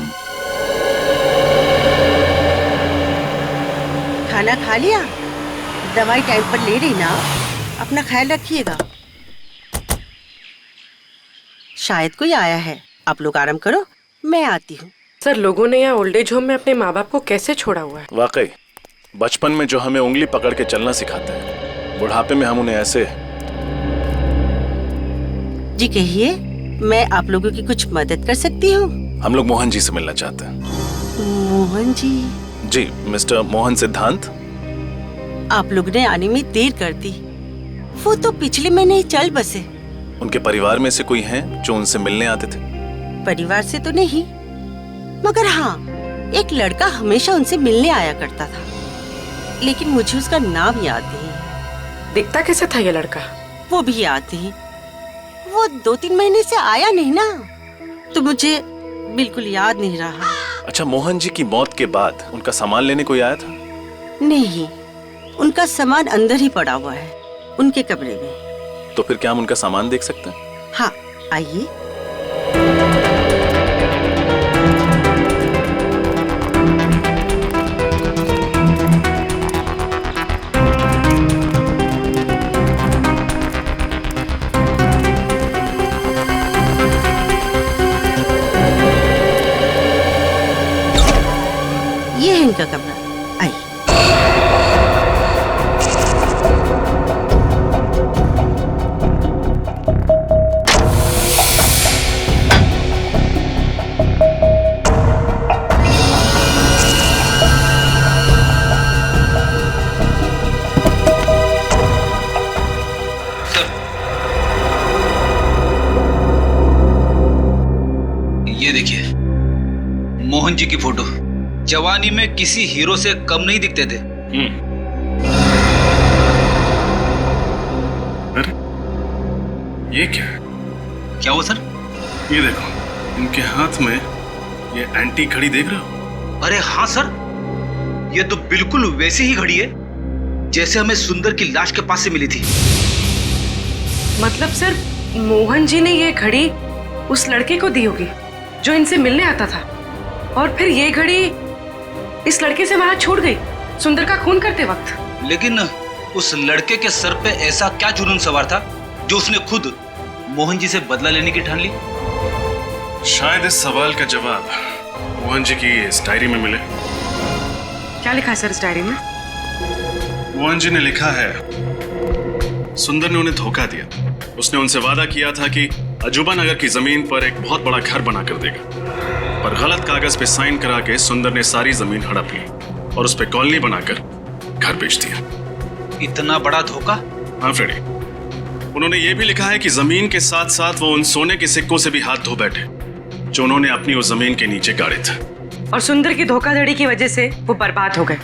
खाना खा लिया? दवाई टाइम पर ले रही ना? अपना ख्याल रखिएगा। शायद कोई आया है, आप लोग आराम करो, मैं आती हूँ। सर, लोगों ने यहाँ ओल्ड एज होम में अपने माँ बाप को कैसे छोड़ा हुआ है? वाकई बचपन में जो हमें उंगली पकड़ के चलना सिखाते हैं, बुढ़ापे में हम उन्हें ऐसे। जी कहिए, मैं आप लोगों की कुछ मदद कर सकती हूँ? हम लोग मोहन जी से मिलना चाहते हैं। मोहन जी? जी, मिस्टर मोहन सिद्धांत। आप लोग ने आने में देर कर दी, वो तो पिछले महीने ही चल बसे। उनके परिवार में से कोई हैं जो उनसे मिलने आते थे? परिवार से तो नहीं, मगर हाँ, एक लड़का हमेशा उनसे मिलने आया करता था, लेकिन मुझे उसका नाम याद नहीं। दिखता कैसे था ये लड़का? वो भी याद नहीं, वो 2-3 महीने से आया नहीं ना, तो मुझे बिल्कुल याद नहीं रहा। अच्छा, मोहन जी की मौत के बाद उनका सामान लेने कोई आया था? नहीं, उनका सामान अंदर ही पड़ा हुआ है, उनके कमरे में। तो फिर क्या हम उनका सामान देख सकते हैं? हाँ, आइए। ये है इनका कमरा, आइए। ये देखिए, मोहन जी की फोटो। जवानी में किसी हीरो से कम नहीं दिखते थे। अरे ये क्या हुआ सर? ये देखो, इनके हाथ में ये एंटीक घड़ी देख रहे हो? अरे हाँ सर, ये तो बिल्कुल वैसी ही घड़ी है जैसे हमें सुंदर की लाश के पास से मिली थी। मतलब सर, मोहन जी ने ये घड़ी उस लड़के को दी होगी जो इनसे मिलने आता था, और फिर ये घड़ी इस लड़के से वहां छूट गई सुंदर का खून करते वक्त। लेकिन उस लड़के के सर पे ऐसा क्या जुनून सवार था जो उसने खुद मोहन जी से बदला लेने की ठान ली? शायद इस सवाल का जवाब मोहन जी की इस डायरी में मिले। क्या लिखा है सर इस डायरी में? मोहन जी ने लिखा है, सुंदर ने उन्हें धोखा दिया। उसने उनसे वादा किया था कि अजूबा नगर की जमीन पर एक बहुत बड़ा घर बना कर देगा, पर गलत कागज पे साइन करा के सुंदर ने सारी जमीन हड़प ली और उस पे कॉलोनी बनाकर घर बेच दिया। इतना बड़ा धोखा? हाँ फ्रेडी, उन्होंने ये भी लिखा है कि जमीन के साथ साथ वो उन सोने के सिक्कों से भी हाथ धो बैठे जो उन्होंने अपनी उस जमीन के नीचे गाड़े थे। और सुंदर की धोखाधड़ी की वजह से वो बर्बाद हो गए।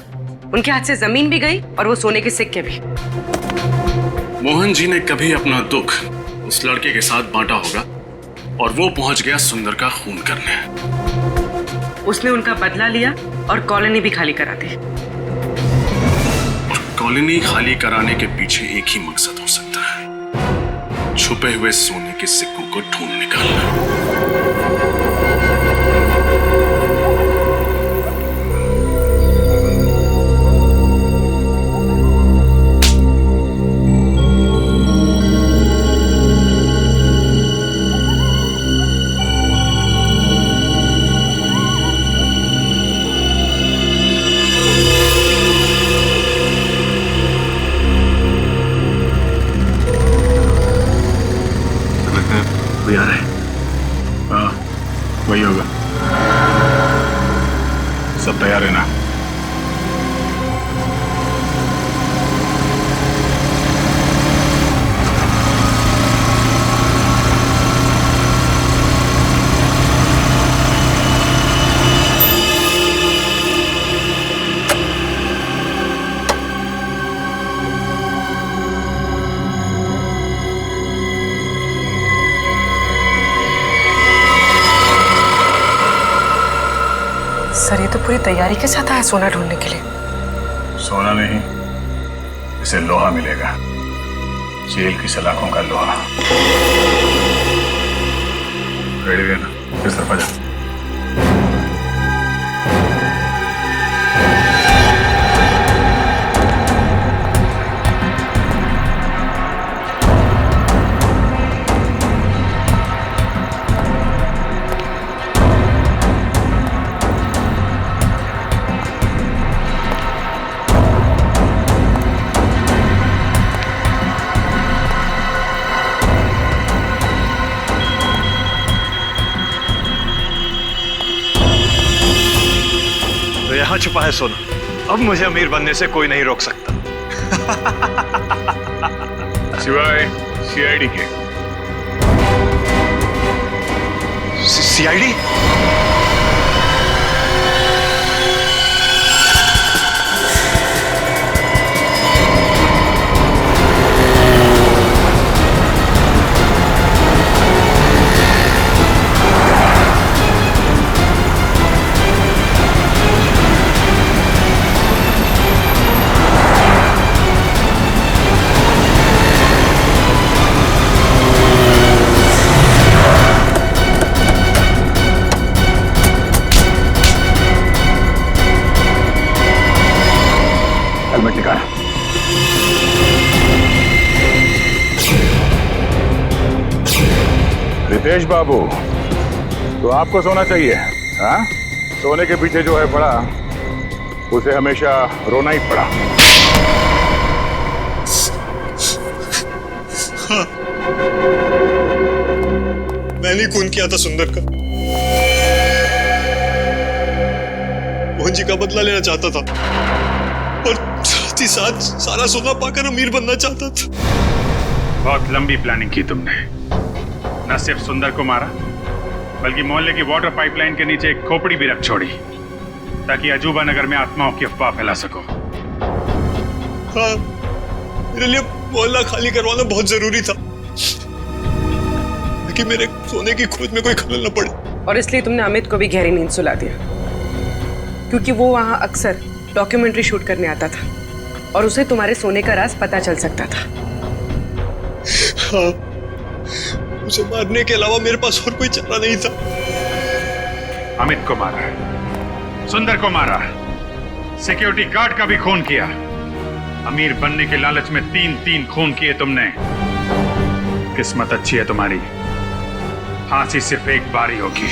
उनके हाथ से जमीन भी गई और वो सोने के सिक्के भी। मोहन जी ने कभी अपना दुख उस लड़के के साथ बांटा होगा और वो पहुंच गया सुंदर का खून करने। उसने उनका बदला लिया और कॉलोनी भी खाली करा दी। और कॉलोनी खाली कराने के पीछे एक ही मकसद हो सकता है, छुपे हुए सोने के सिक्कों को ढूंढ निकालना। कोई आ रहा है? हाँ, वही होगा। सब तैयार है ना? सर, ये तो पूरी तैयारी के साथ आया सोना ढूंढने के लिए। सोना नहीं, इसे लोहा मिलेगा, जेल की सलाखों का लोहा। रेडी है ना? इस तरफ आ जा। यहाँ छुपा है सोना, अब मुझे अमीर बनने से कोई नहीं रोक सकता। सिवाय सीआईडी के। सीआईडी? हेलमेट निकाल। रितेश बाबू, तो आपको सोना चाहिए? हाँ, सोने के पीछे जो है पड़ा, उसे हमेशा रोना ही पड़ा। हाँ, मैंने खून किया था सुंदर का। मोहन जी का बदला लेना चाहता था और साथ ही साथ सारा सोना पाकर अमीर बनना चाहता था। बहुत लंबी प्लानिंग की तुमने। न सिर्फ सुंदर को मारा, बल्कि मोहल्ले की वाटर पाइपलाइन के नीचे एक खोपड़ी भी रख छोड़ी, ताकि अजूबा नगर में आत्माओं की अफवाह फैला सको। हाँ, मेरे लिए मोहल्ला खाली करवाना बहुत जरूरी था, ताकि मेरे सोने की खोज में कोई खलल न पड़े। और इसलिए तुमने अमित को भी गहरी नींद सुला दिया, क्योंकि वो वहां अक्सर डॉक्यूमेंट्री शूट करने आता था और उसे तुम्हारे सोने का राज पता चल सकता था। हाँ, उसे मारने के अलावा मेरे पास और कोई चारा नहीं था। अमित को मारा, सुंदर को मारा, सिक्योरिटी गार्ड का भी खून किया। अमीर बनने के लालच में 3-3 खून किए तुमने। किस्मत अच्छी है तुम्हारी, फांसी सिर्फ एक बार ही होगी।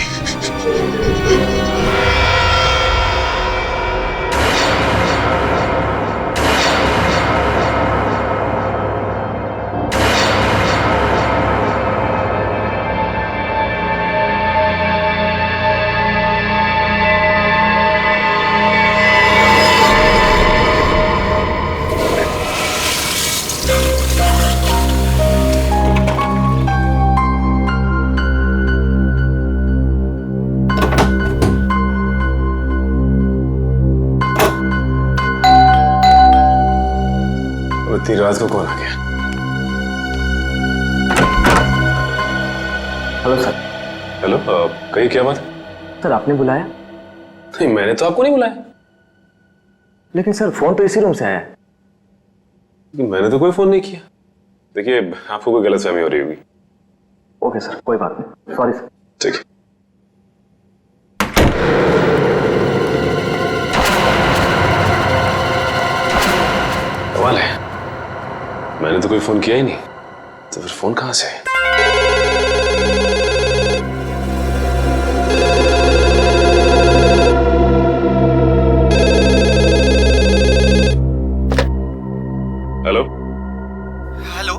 इतनी रात को कौन आ गया? Hello sir. हेलो, कहीं क्या बात? सर आपने बुलाया? नहीं, मैंने तो आपको नहीं बुलाया। लेकिन सर फोन तो इसी रूम से आया है। मैंने तो कोई फोन नहीं किया। देखिए, आपको कोई गलतफहमी हो रही होगी। ओके सर, कोई बात नहीं, सॉरी सर। ठीक है। कमाल है, मैंने तो कोई फोन किया ही नहीं, तो फिर फोन कहां से? हेलो हेलो,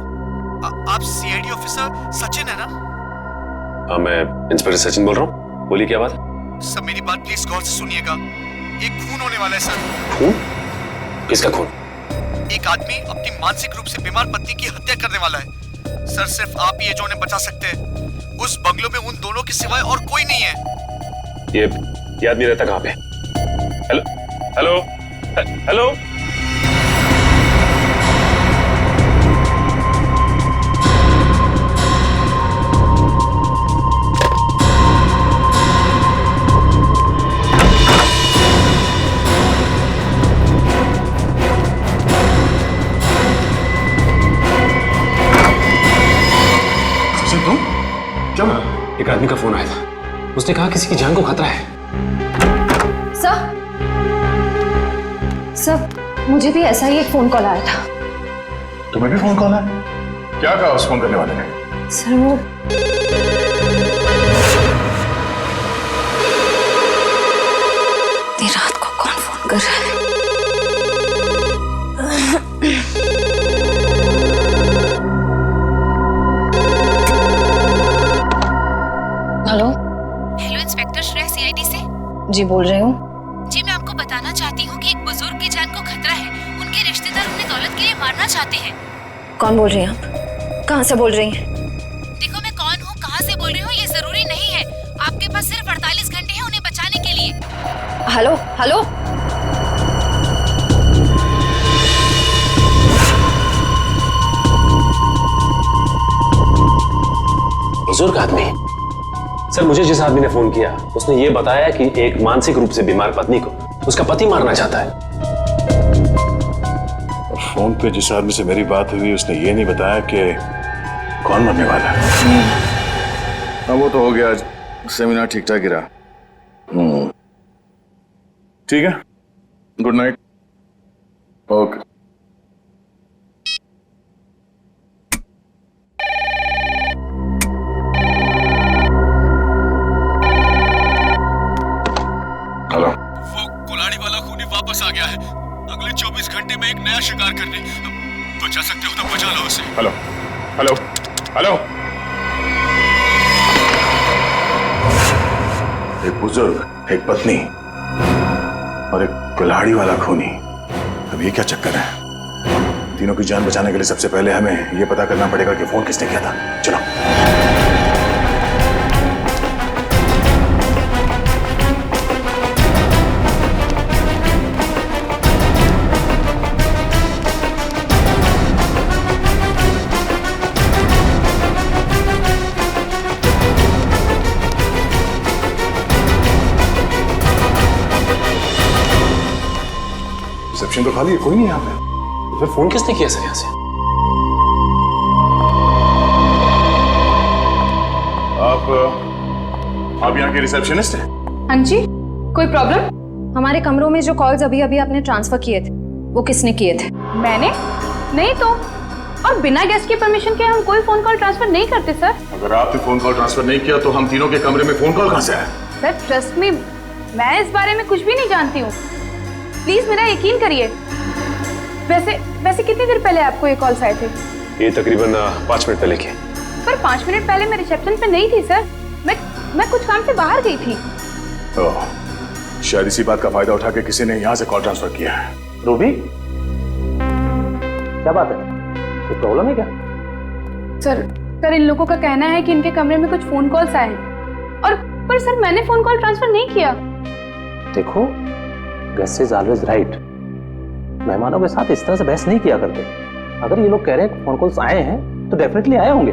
आप सीआईडी ऑफिसर सचिन है ना? हाँ, मैं इंस्पेक्टर सचिन बोल रहा हूँ। बोलिए, क्या बात है? सर मेरी बात प्लीज गौर से सुनिएगा। एक खून होने वाला है सर। खून? किसका खून? एक आदमी अपनी मानसिक रूप से बीमार पत्नी की हत्या करने वाला है सर। सिर्फ आप ही है जो उन्हें बचा सकते हैं। उस बंगलों में उन दोनों के सिवाय और कोई नहीं है। ये आदमी रहता कहाँ पे? Hello hello hello. आदमी का फोन आया था। उसने कहा किसी की जान को खतरा है। सर मुझे भी ऐसा ही एक फोन कॉल आया था। तुम्हें भी फोन कॉल आया? क्या कहा उस फोन करने वाले ने? सर वो इतनी रात को कौन फोन कर रहा है? Hello hello inspector Shreya CID से। जी बोल रही हूँ। जी मैं आपको बताना चाहती हूँ कि एक बुजुर्ग की जान को खतरा है। उनके रिश्तेदार उन्हें दौलत के लिए मारना चाहते हैं। कौन बोल रही हैं आप? कहाँ से बोल रही हैं? देखो मैं कौन हूँ, कहाँ से बोल रही हूँ ये जरूरी नहीं है। आपके पास सिर्फ 48 घंटे हैं उन्हें बचाने के लिए। हेलो हेलो बुजुर्ग आदमी? सर मुझे जिस आदमी ने फोन किया उसने ये बताया कि एक मानसिक रूप से बीमार पत्नी को उसका पति मारना चाहता है। फोन पे जिस आदमी से मेरी बात हुई उसने ये नहीं बताया कि कौन मरने वाला है। हाँ वो तो हो गया, सेमिनार ठीक ठाक गिरा। ठीक है, गुड नाइट। ओके। हेलो, वो कुल्हाड़ी वाला खूनी वापस आ गया है। अगले 24 घंटे में एक नया शिकार करने। बचा सकते हो तो बचा लो उसे। Hello hello hello. एक बुजुर्ग, एक पत्नी और एक कुल्हाड़ी वाला खूनी। अब ये क्या चक्कर है? तीनों की जान बचाने के लिए सबसे पहले हमें ये पता करना पड़ेगा कि फोन किसने किया था। चलो। रिसेप्शन तो खाली है, कोई नहीं यहाँ पे। तो फिर फोन किसने किया सर यहाँ से? आप यहाँ के रिसेप्शनिस्ट हैं? हाँ जी, कोई प्रॉब्लम? हमारे कमरों में जो कॉल्स अभी अभी आपने ट्रांसफर किए थे वो किसने किए थे? मैंने नहीं तो, और बिना गेस्ट की परमिशन के हम कोई फोन कॉल ट्रांसफर नहीं करते सर। अगर आपने फोन कॉल ट्रांसफर नहीं किया तो हम तीनों के कमरे में फोन कॉल कहाँ से आया? सर ट्रस्ट मी, मैं इस बारे में कुछ भी नहीं जानती हूँ। प्लीज मेरा यकीन करिए। वैसे कितनी देर पहले आपको ये कॉल्स आए थे? ये तकरीबन 5 मिनट पहले किए। पर 5 मिनट पहले मैं रिसेप्शन पे नहीं थी सर। मैं कुछ काम से बाहर गई थी। शायद इसी बात का फायदा उठा के किसी ने यहाँ से कॉल ट्रांसफर किया है। रूबी, क्या बात है? कोई प्रॉब्लम है क्या? सर इन लोगों का कहना है कि इनके कमरे में कुछ फोन कॉल्स आए हैं और पर सर मैंने फोन कॉल ट्रांसफर नहीं किया। देखो, गेस्ट इज ऑलवेज राइट। मेहमानों के साथ इस तरह से बहस नहीं किया करते। अगर ये लोग कह रहे हैं फोन कॉल्स आए हैं तो डेफिनेटली आए होंगे।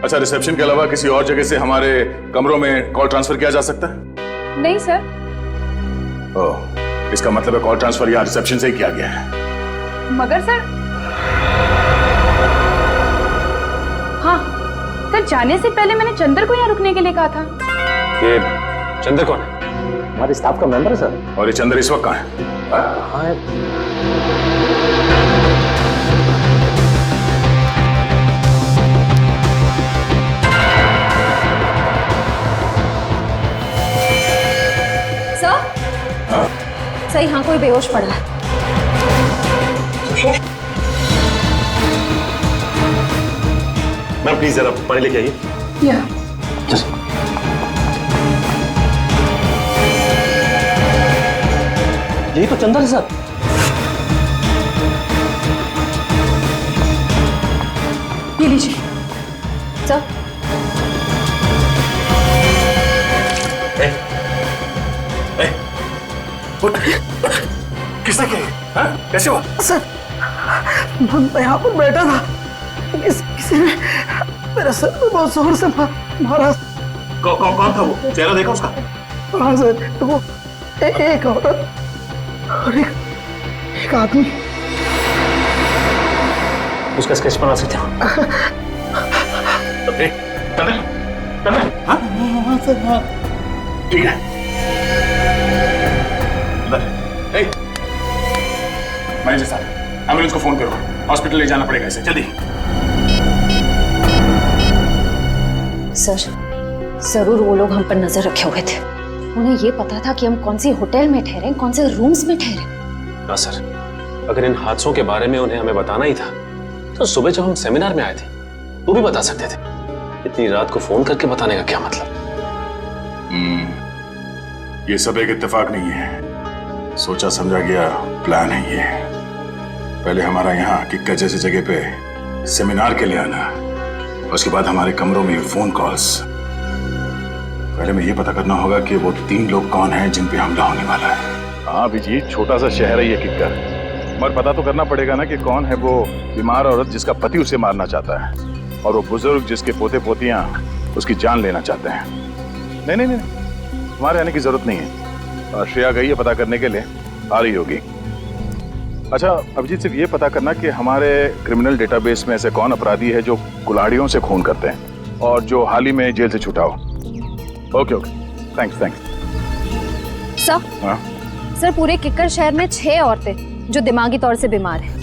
अच्छा, रिसेप्शन के अलावा किसी और जगह से हमारे कमरों में कॉल ट्रांसफर किया जा सकता है? नहीं सर। इसका मतलब है कॉल ट्रांसफर यहाँ रिसेप्शन से ही किया गया है। मगर सर, हाँ सर, जाने से पहले मैंने चंदर को यहाँ रुकने के लिए कहा था। ये चंदर कौन है? हमारे स्टाफ का मेंबर है सर। और ये चंदर इस वक्त कहाँ है? हाँ सर यहाँ कोई बेहोश पड़ा है। मैम प्लीज जरा पानी लेके आइए। यही तो चंदर है सर। ये लीजिए सर। किसने किया? कैसे हुआ? सर, मैं यहाँ पर बैठा था, किसी ने मेरे सर पे बहुत जोर से मारा। कौन था वो? चेहरा देखा उसका? हाँ सर, तो वो एक औरत और एक आदमी। उसका स्केच बना सकते हो? हाँ सर हाँ। ठीक है। मैनेजर साहब, एम्बुलेंस को फोन करो, हॉस्पिटल ले जाना पड़ेगा इसे, जल्दी। सर, जरूर वो लोग हम पर नजर रखे हुए थे। उन्हें ये पता था कि हम कौन सी होटल में ठहरे, कौन से रूम्स में ठहरे। हाँ सर, अगर इन हादसों के बारे में उन्हें हमें बताना ही था तो सुबह जब हम सेमिनार में आए थे तो भी बता सकते थे। इतनी रात को फोन करके बताने का क्या मतलब? ये सब एक इत्तेफाक नहीं है, सोचा समझा गया प्लान है ये। पहले हमारा यहाँ किक्कर जैसी जगह पे सेमिनार के लिए आना, उसके बाद हमारे कमरों में फोन कॉल्स। पहले में ये पता करना होगा कि वो 3 लोग कौन हैं जिन पे हमला होने वाला है। हाँ अभिजीत, छोटा सा शहर है ये किक्कर, मगर पता तो करना पड़ेगा ना कि कौन है वो बीमार औरत जिसका पति उसे मारना चाहता है, और वो बुजुर्ग जिसके पोते पोतियां उसकी जान लेना चाहते हैं। नहीं नहीं नहीं, तुम्हारे आने की जरूरत नहीं है। श्रेया गई है पता करने के लिए, आ रही होगी। अच्छा अभिजीत, सिर्फ ये पता करना कि हमारे क्रिमिनल डेटाबेस में ऐसे कौन अपराधी है जो कुल्हाड़ियों से खून करते हैं और जो हाल ही में जेल से छूटा हो। Okay okay, thanks thanks. Sir, हाँ सर पूरे किक्कर शहर में 6 औरतें जो दिमागी तौर से बीमार हैं।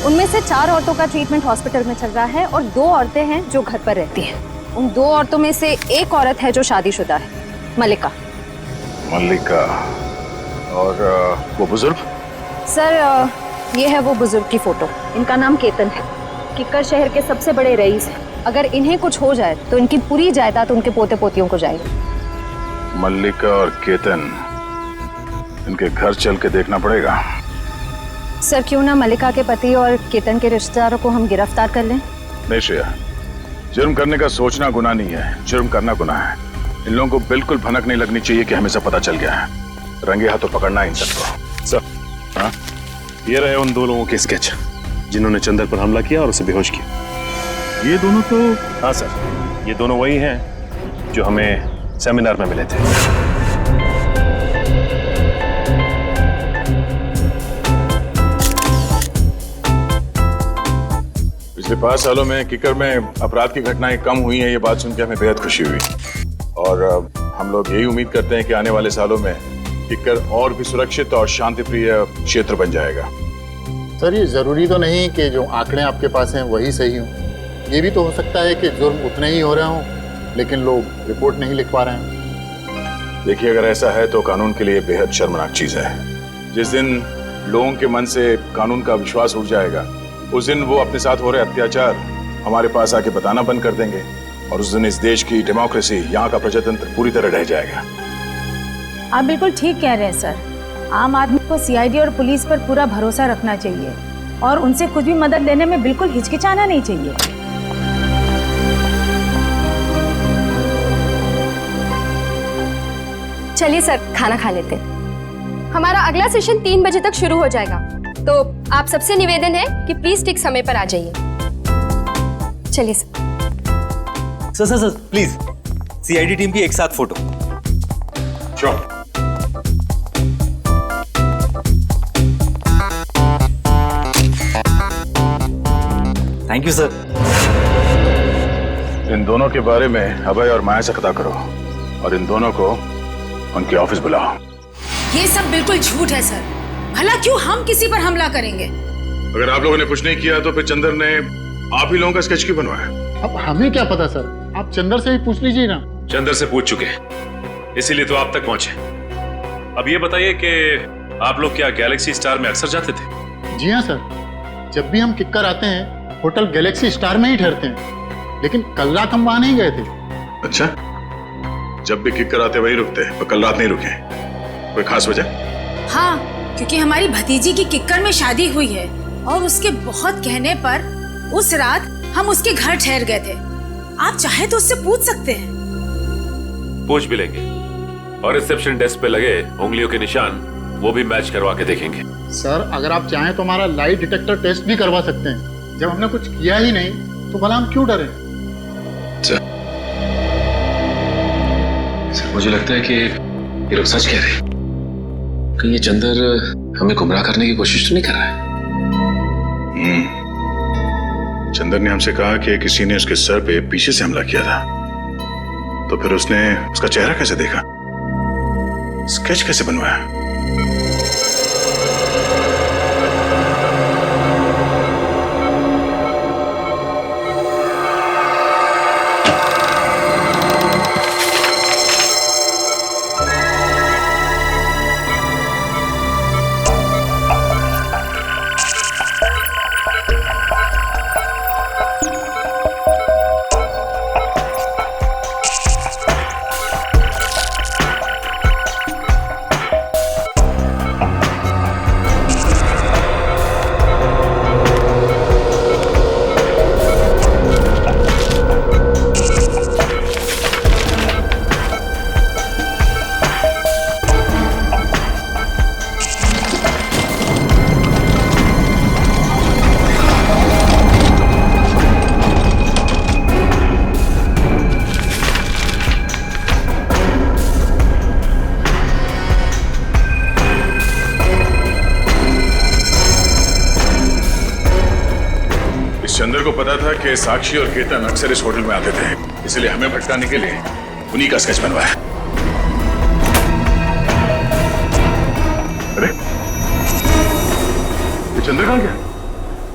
उनमें से 4 औरतों का ट्रीटमेंट हॉस्पिटल में चल रहा है और 2 औरतें हैं जो घर पर रहती हैं। उन 2 औरतों में से एक औरत है जो शादीशुदा है, मल्लिका। मल्लिका और वो बुजुर्ग? सर ये है वो बुजुर्ग की फोटो। इनका नाम केतन है, किक्कर शहर के सबसे बड़े रईस हैं। अगर इन्हें कुछ हो जाए तो इनकी पूरी जायदाद उनके पोते पोतियों को जाएगी। मल्लिका और केतन, इनके घर चल के देखना पड़ेगा। सर क्यों ना मल्लिका के पति और केतन के रिश्तेदारों को हम गिरफ्तार कर लें? नहीं श्रेया, जुर्म करने का सोचना गुनाह नहीं है, जुर्म करना गुनाह है। इन लोगों को बिल्कुल भनक नहीं लगनी चाहिए कि हमें सब पता चल गया है। रंगे हाथों पकड़ना इन सबको। सर हाँ, ये रहे उन 2 लोगों के स्केच जिन्होंने चंदर पर हमला किया और उसे बेहोश किया। ये दोनों तो? हाँ सर, ये दोनों वही हैं जो हमें सेमिनार में मिले थे। पिछले 5 सालों में किक्कर में अपराध की घटनाएं कम हुई हैं, ये बात सुनकर हमें बेहद खुशी हुई। और हम लोग यही उम्मीद करते हैं कि आने वाले सालों में किक्कर और भी सुरक्षित और शांतिप्रिय क्षेत्र बन जाएगा। सर ये जरूरी तो नहीं कि जो आंकड़े आपके पास हैं वही सही हों। ये भी तो हो सकता है कि जुर्म उतने ही हो रहे हों लेकिन लोग रिपोर्ट नहीं लिख पा रहे हैं। देखिए, अगर ऐसा है तो कानून के लिए बेहद शर्मनाक चीज है। जिस दिन लोगों के मन से कानून का विश्वास उठ जाएगा, उस दिन वो अपने साथ हो रहे अत्याचार हमारे पास आके बताना बंद कर देंगे, और उस दिन इस देश की डेमोक्रेसी, यहाँ का प्रजातंत्र पूरी तरह ढह जाएगा। आप बिल्कुल ठीक कह रहे हैं सर। आम आदमी को सीआईडी और पुलिस पर पूरा भरोसा रखना चाहिए और उनसे कुछ भी मदद लेने में बिल्कुल हिचकिचाना नहीं चाहिए। चलिए सर, खाना खा लेते हैं। हमारा अगला सेशन 3 बजे तक शुरू हो जाएगा, तो आप सबसे निवेदन है कि प्लीज ठीक समय पर आ जाइए। चलिए sir. Sir please, CID team की एक साथ फोटो। श्योर। Thank you sir. इन दोनों के बारे में अभय और माया से पता करो, और इन दोनों को उनके ऑफिस बुलाओ। ये सब बिल्कुल झूठ है सर। भला क्यों हम किसी पर हमला करेंगे? अगर आप लोगों ने कुछ नहीं किया तो फिर चंदर ने आप ही लोगों का स्केच क्यों बनवाया? अब हमें क्या पता सर, आप चंदर से ही पूछ लीजिए ना। चंदर से पूछ चुके हैं, इसीलिए तो आप तक पहुंचे। अब ये बताइए कि आप लोग क्या गैलेक्सी स्टार में अक्सर जाते थे? जी हाँ सर, जब भी हम किक्कर आते हैं होटल गैलेक्सी स्टार में ही ठहरते हैं, लेकिन कल रात हम वहां नहीं गए थे। अच्छा, जब भी किक्कर आते वही रुकते, पर कल रात नहीं रुके? कोई खास वजह? हाँ, क्योंकि हमारी भतीजी की किक्कर में शादी हुई है और उसके बहुत कहने पर उस रात हम उसके घर ठहर गए थे। आप चाहे तो उससे पूछ सकते हैं। पूछ भी लेंगे, और रिसेप्शन डेस्क पे लगे उंगलियों के निशान वो भी मैच करवा के देखेंगे। सर अगर आप चाहें तो हमारा लाई डिटेक्टर टेस्ट भी करवा सकते हैं। जब हमने कुछ किया ही नहीं तो भला हम क्यों डरे? सर मुझे लगता है कि ये लोग सच कह रहे हैं। कहीं ये चंदर हमें गुमराह करने की कोशिश तो नहीं कर रहा है? चंदर ने हमसे कहा कि किसी ने उसके सर पे पीछे से हमला किया था। तो फिर उसने उसका चेहरा कैसे देखा, स्केच कैसे बनवाया? चंद्र को पता था कि साक्षी और केतन अक्सर इस होटल में आते थे, इसलिए हमें भटकाने के लिए उन्हीं का स्केच बनवाया। अरे ये चंद्र कहाँ गया?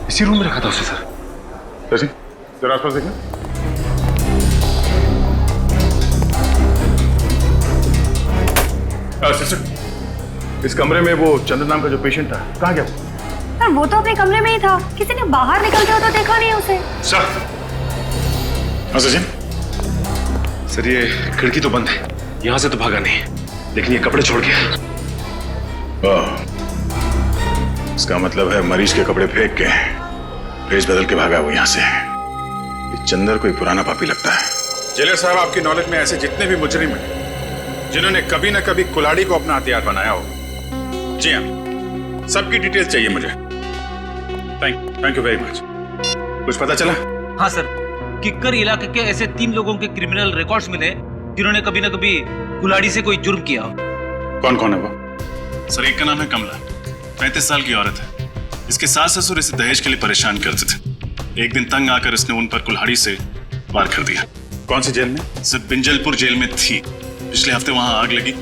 इसी रूम में रखा था उसे सर। सचिन जरा आसपास देखना। सिस्टर, इस कमरे में वो चंद्र नाम का जो पेशेंट था कहाँ गया? सर वो तो अपने कमरे में ही था, किसी ने बाहर निकलते हो तो देखा नहीं उसे। सर, हाँ सचिन। सर ये खिड़की तो बंद है, यहां से तो भागा नहीं, लेकिन ये कपड़े छोड़ गया। इसका मतलब है मरीज के कपड़े फेंक के भेष बदल के भागा वो यहां से। ये चंदर कोई पुराना पापी लगता है। जेलर साहब, आपकी नॉलेज में ऐसे जितने भी मुजरिम हैं जिन्होंने कभी ना कभी कुल्हाड़ी को अपना हथियार बनाया हो, जी हाँ, सबकी डिटेल्स चाहिए मुझे। Thank you very much. कुछ पता चला? हाँ सर, किक्कर इलाके के ऐसे 3 लोगों के क्रिमिनल रिकॉर्ड्स मिले जिन्होंने कभी ना कभी कुल्हाड़ी से कोई जुर्म किया। कौन कौन है वो? सर एक का नाम है कमला, 35 साल की औरत है। इसके सास ससुर इसे दहेज के लिए परेशान करते थे। एक दिन तंग आकर इसने उन पर कुल्हाड़ी से वार कर दिया। कौन सी जेल में? सर बिंजलपुर जेल में थी। पिछले हफ्ते वहां आग लगी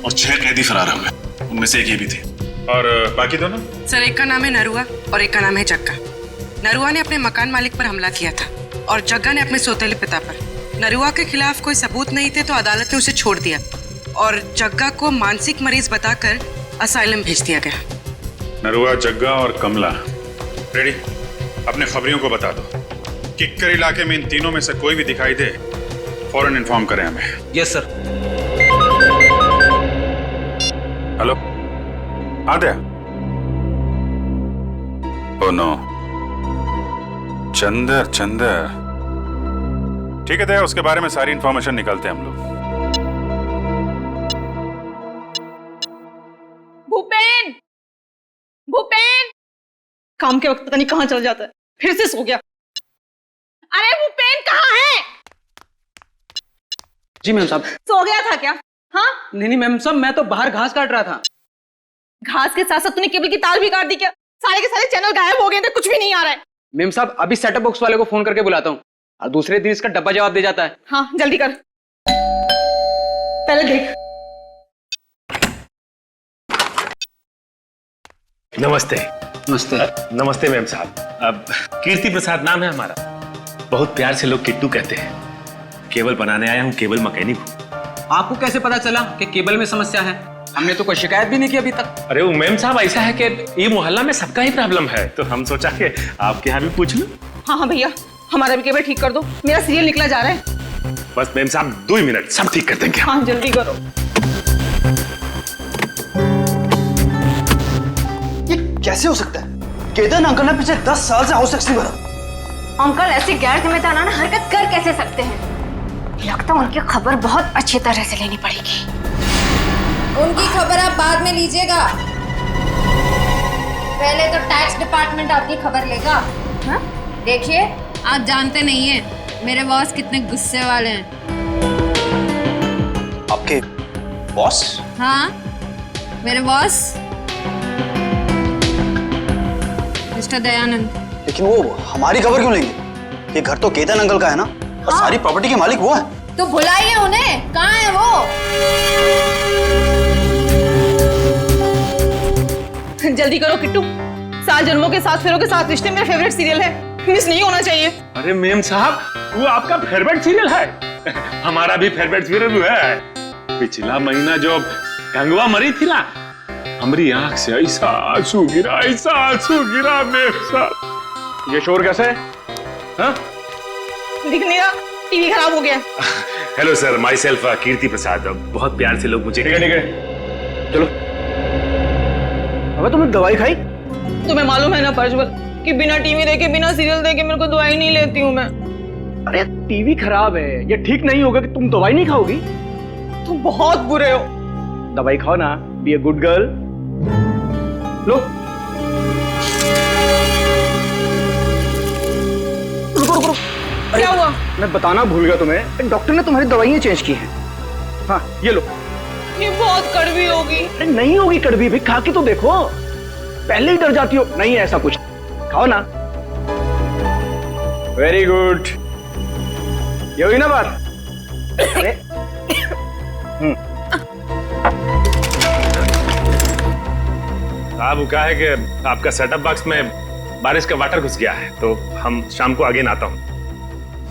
और 6 कैदी फरार हो गए, उनमें से एक ये भी थी। और बाकी दोनों? सर एक का नाम है नरुआ और एक का नाम है जग्गा। नरुआ ने अपने मकान मालिक पर हमला किया था और जग्गा ने अपने सौतेले पिता पर। नरुआ के खिलाफ कोई सबूत नहीं थे तो अदालत ने उसे छोड़ दिया और जग्गा को मानसिक मरीज बताकर असाइलम भेज दिया गया। नरुआ, जग्गा और कमला रेडी? अपने खबरियों को बता दो, किक्कर इलाके में इन तीनों में से कोई भी दिखाई दे फौरन इन्फॉर्म करें हमें। Yes sir. हेलो, आ गया? ओह नो, चंदर ठीक है दया, उसके बारे में सारी इंफॉर्मेशन निकालते हैं हम लोग। भूपेन काम के वक्त पता नहीं कहाँ चल जाता है, फिर से सो गया। अरे भूपेन कहाँ है? जी मैम साहब। सो गया था क्या? हाँ नहीं मैम साहब, मैं तो बाहर घास काट रहा था। घास के साथ साथ तूने केबल की तार भी काट दी क्या? सारे के सारे चैनल गायब हो गए थे, कुछ भी नहीं आ रहा है। मैम साहब अभी सेटअप बॉक्स वाले को फोन करके बुलाता हूँ और दूसरे दिन इसका डब्बा जवाब दे जाता है। हाँ जल्दी कर, पहले देख। नमस्ते। नमस्ते। नमस्ते मैम साहब। अब कीर्ति प्रसाद नाम है हमारा, बहुत प्यार से लोग किट्टू कहते हैं। केबल बनाने आया हूँ, केबल मैकेनिक हूँ। आपको कैसे पता चला कि केबल में समस्या है? हमने तो कोई शिकायत भी नहीं की अभी तक। अरे मैम साहब, ऐसा है कि ये मोहल्ला में सबका ही प्रॉब्लम है, तो हम सोचा कि आपके यहाँ भी पूछ लूं। हाँ भैया, हमारा भी केबल ठीक कर दो, मेरा सीरियल निकला जा रहा है। बस मैम साहब 2 मिनट, सब ठीक कर देंगे। हाँ जल्दी करो। ये कैसे हो सकता है? केतन अंकल ने पिछले 10 साल से हाउस टैक्स नहीं भरा। अंकल ऐसी गैर जिम्मेदाराना हरकत कर कैसे सकते हैं? लगता है उनकी खबर बहुत अच्छी तरह से लेनी पड़ेगी। उनकी खबर आप बाद में लीजिएगा, पहले तो टैक्स डिपार्टमेंट आपकी खबर लेगा। हाँ? देखिए, आप जानते नहीं हैं मेरे बॉस कितने गुस्से वाले हैं। आपके बॉस? हाँ, मेरे बॉस मिस्टर दयानंद। लेकिन वो हमारी खबर क्यों लेंगे? ये घर तो केतन अंकल का है ना, और सारी प्रॉपर्टी के मालिक वो है। तो बुलाइए उन्हें, कहाँ है वो? जल्दी करो किट्टू, 7 जन्मों के 7 फेरों के 7 रिश्ते मेरा फेवरेट सीरियल है, मिस नहीं होना चाहिए। अरे मेम साहब, वो आपका फेवरेट सीरियल है? हमारा भी फेवरेट सीरियल है। पिछला महीना जो गंगवा मरी थी ना, हमारी आंख से ऐसा आंसू गिरा मेम साहब। ये शोर कैसे है? हाँ? दिख नहीं रहा, टीवी खराब हो गया। हेलो सर, माई सेल्फ कीर्ति प्रसाद। बहुत प्यार से लोग मुझे ठीक है चलो। अबे तुमने दवाई खाई? तुम्हें मालूम है ना प्रज्वल कि बिना टीवी देखे, बिना सीरियल देखे मेरे को दवाई नहीं लेती हूँ मैं। अरे टीवी खराब है, ये ठीक नहीं होगा कि तुम दवाई नहीं खाओगी। तुम बहुत बुरे हो। दवाई खाओ ना, बी ए गुड गर्ल। लो रुको। क्या हुआ? मैं बताना भूल गया तुम्हें, डॉक्टर ने तुम्हारी दवाइयाँ चेंज की हैं। हाँ ये लो। ये बहुत कड़वी होगी। अरे नहीं होगी कड़वी, भाई खा के तो देखो, पहले ही डर जाती हो। नहीं है ऐसा कुछ, खाओ ना। वेरी गुड, ये हुई ना बात। अरे साहब, वो क्या है कि आपका सेटअप बॉक्स में बारिश का वाटर घुस गया है, तो हम शाम को आगे ना आता हूँ।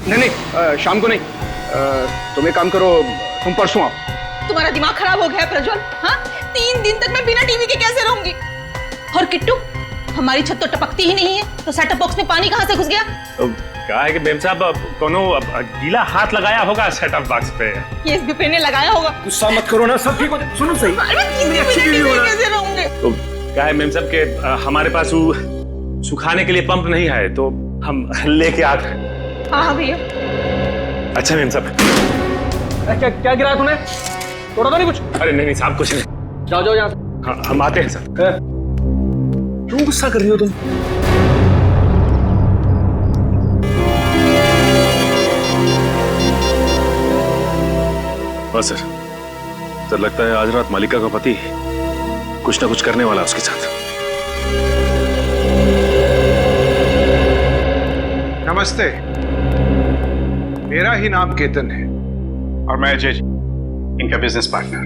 नहीं शाम को नहीं, तुम एक काम करो, तुम परसों आओ। तुम्हारा दिमाग खराब हो गया है प्रज्वल? हाँ, 3 दिन तक मैं बिना टीवी के कैसे रहूंगी? और किट्टू, हमारी छत तो टपकती ही नहीं है, तो सेटअप बॉक्स में पानी कहाँ से घुस गया? तो क्या है कि मेम साहब, कोनो गीला हाथ लगाया होगा सेटअप बॉक्स पे। ये SBP ने लगाया होगा। गुस्सा मत करो ना, सब ठीक हो जाए। सुनो सही, कैसे रहूंगे? तो क्या है मेम साहब के हमारे पास वो सुखाने के लिए पंप नहीं है, तो हम लेके आते हैं। हाँ भैया। अच्छा मेम साहब। क्या गिराया तूने? तोड़ा तो नहीं कुछ? अरे नहीं साहब, कुछ नहीं। जाओ यहाँ से। हाँ, हम आते हैं सर। क्यों गुस्सा कर रही हो तुम? बस सर लगता है आज रात मालिका का पति कुछ ना कुछ करने वाला है उसके साथ। नमस्ते, मेरा ही नाम केतन है और मैं अजय, इनका बिजनेस पार्टनर।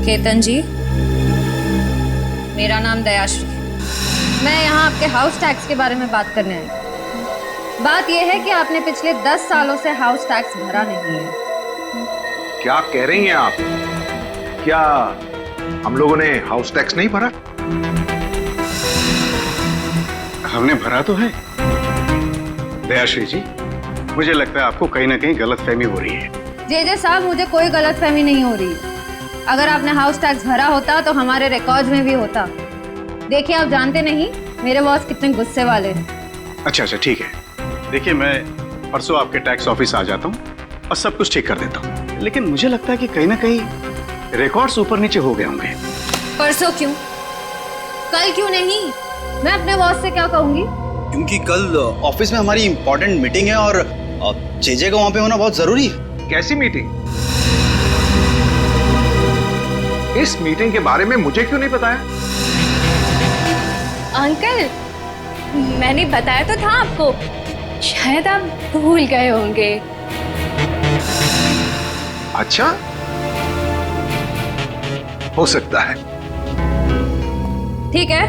केतन जी, मेरा नाम दयाश्री। मैं यहाँ आपके हाउस टैक्स के बारे में बात करने आई। बात यह है कि आपने पिछले 10 सालों से हाउस टैक्स भरा नहीं है। क्या कह रही हैं आप? क्या हम लोगों ने हाउस टैक्स नहीं भरा? हमने भरा तो है। दयाश्री जी, मुझे लगता है आपको कहीं ना कहीं गलतफहमी हो रही है। जे साहब, मुझे कोई गलतफहमी नहीं हो रही। अगर आपने हाउस टैक्स भरा होता तो हमारे रिकॉर्ड्स में भी होता। देखिए, आप जानते नहीं मेरे बॉस कितने गुस्से वाले हैं। अच्छा ठीक है। देखिए, मैं परसों आपके टैक्स ऑफिस आ जाता हूँ और सब कुछ ठीक कर देता हूँ, लेकिन मुझे लगता है कि कहीं ना कहीं रिकॉर्ड्स ऊपर नीचे हो गए होंगे। परसों क्यों, कल क्यों नहीं? मैं अपने बॉस से क्या कहूंगी? क्योंकि कल ऑफिस में हमारी इंपॉर्टेंट मीटिंग है और जेजे का वहां पे होना बहुत जरूरी है। कैसी मीटिंग? इस मीटिंग के बारे में मुझे क्यों नहीं बताया? अंकल, मैंने बताया तो था आपको, शायद आप भूल गए होंगे। अच्छा, हो सकता है। ठीक है,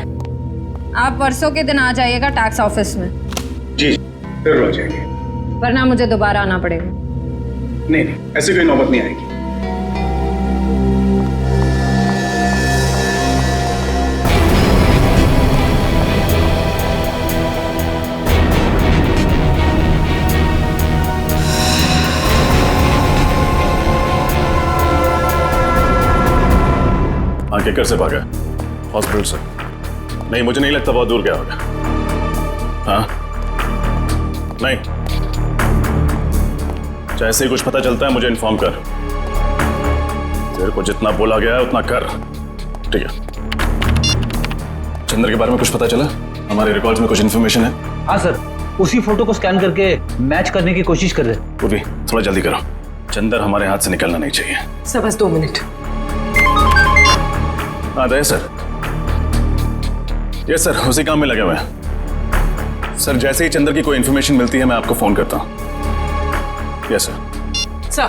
आप परसों के दिन आ जाइएगा टैक्स ऑफिस में। जी जरूर आ जाएंगे। वरना मुझे दोबारा आना पड़ेगा। नहीं, ऐसी कोई नौबत नहीं आएगी। केकर से भागा? हॉस्पिटल से? नहीं, मुझे नहीं लगता, बहुत दूर गया होगा। हाँ नहीं, जैसे ही कुछ पता चलता है मुझे इन्फॉर्म कर। तेरे को जितना बोला गया है उतना कर, ठीक है? चंद्र के बारे में कुछ पता चला? हमारे रिकॉर्ड्स में कुछ इन्फॉर्मेशन है? हाँ सर, उसी फोटो को स्कैन करके मैच करने की कोशिश कर रहे। पूर्वी, थोड़ा जल्दी करो, चंदर हमारे हाथ से निकलना नहीं चाहिए। सर बस 2 मिनट। हाँ दया सर। यस सर, उसी काम में लगे हुए हैं। सर जैसे ही चंदर की कोई इन्फॉर्मेशन मिलती है मैं आपको फोन करता हूँ। Yes sir. सर।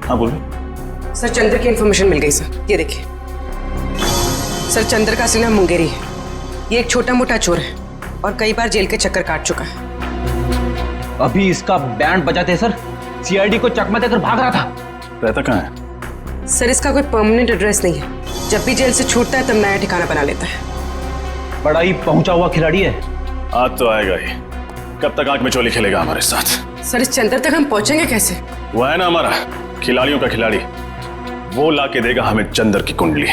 हाँ बोलिए। सर चंद्र की इन्फॉर्मेशन मिल गई सर, ये देखिए। सर चंद्र का असली नाम मुंगेरी है। ये एक छोटा मोटा चोर है और कई बार जेल के चक्कर काट चुका है। अभी इसका बैंड बजाते सर, सीआईडी को चकमा देकर भाग रहा था। रहता कहाँ है? सर इसका कोई परमानेंट एड्रेस नहीं है। जब भी जेल से छूटता है तब नया ठिकाना बना लेता है। बड़ा ही पहुंचा हुआ खिलाड़ी है। आज तो आएगा ही। कब तक आंख में चोली खेलेगा हमारे साथ? सर इस चंद्र तक हम पहुंचेंगे कैसे? वो है ना हमारा खिलाड़ियों का खिलाड़ी, वो ला के देगा हमें चंद्र की कुंडली।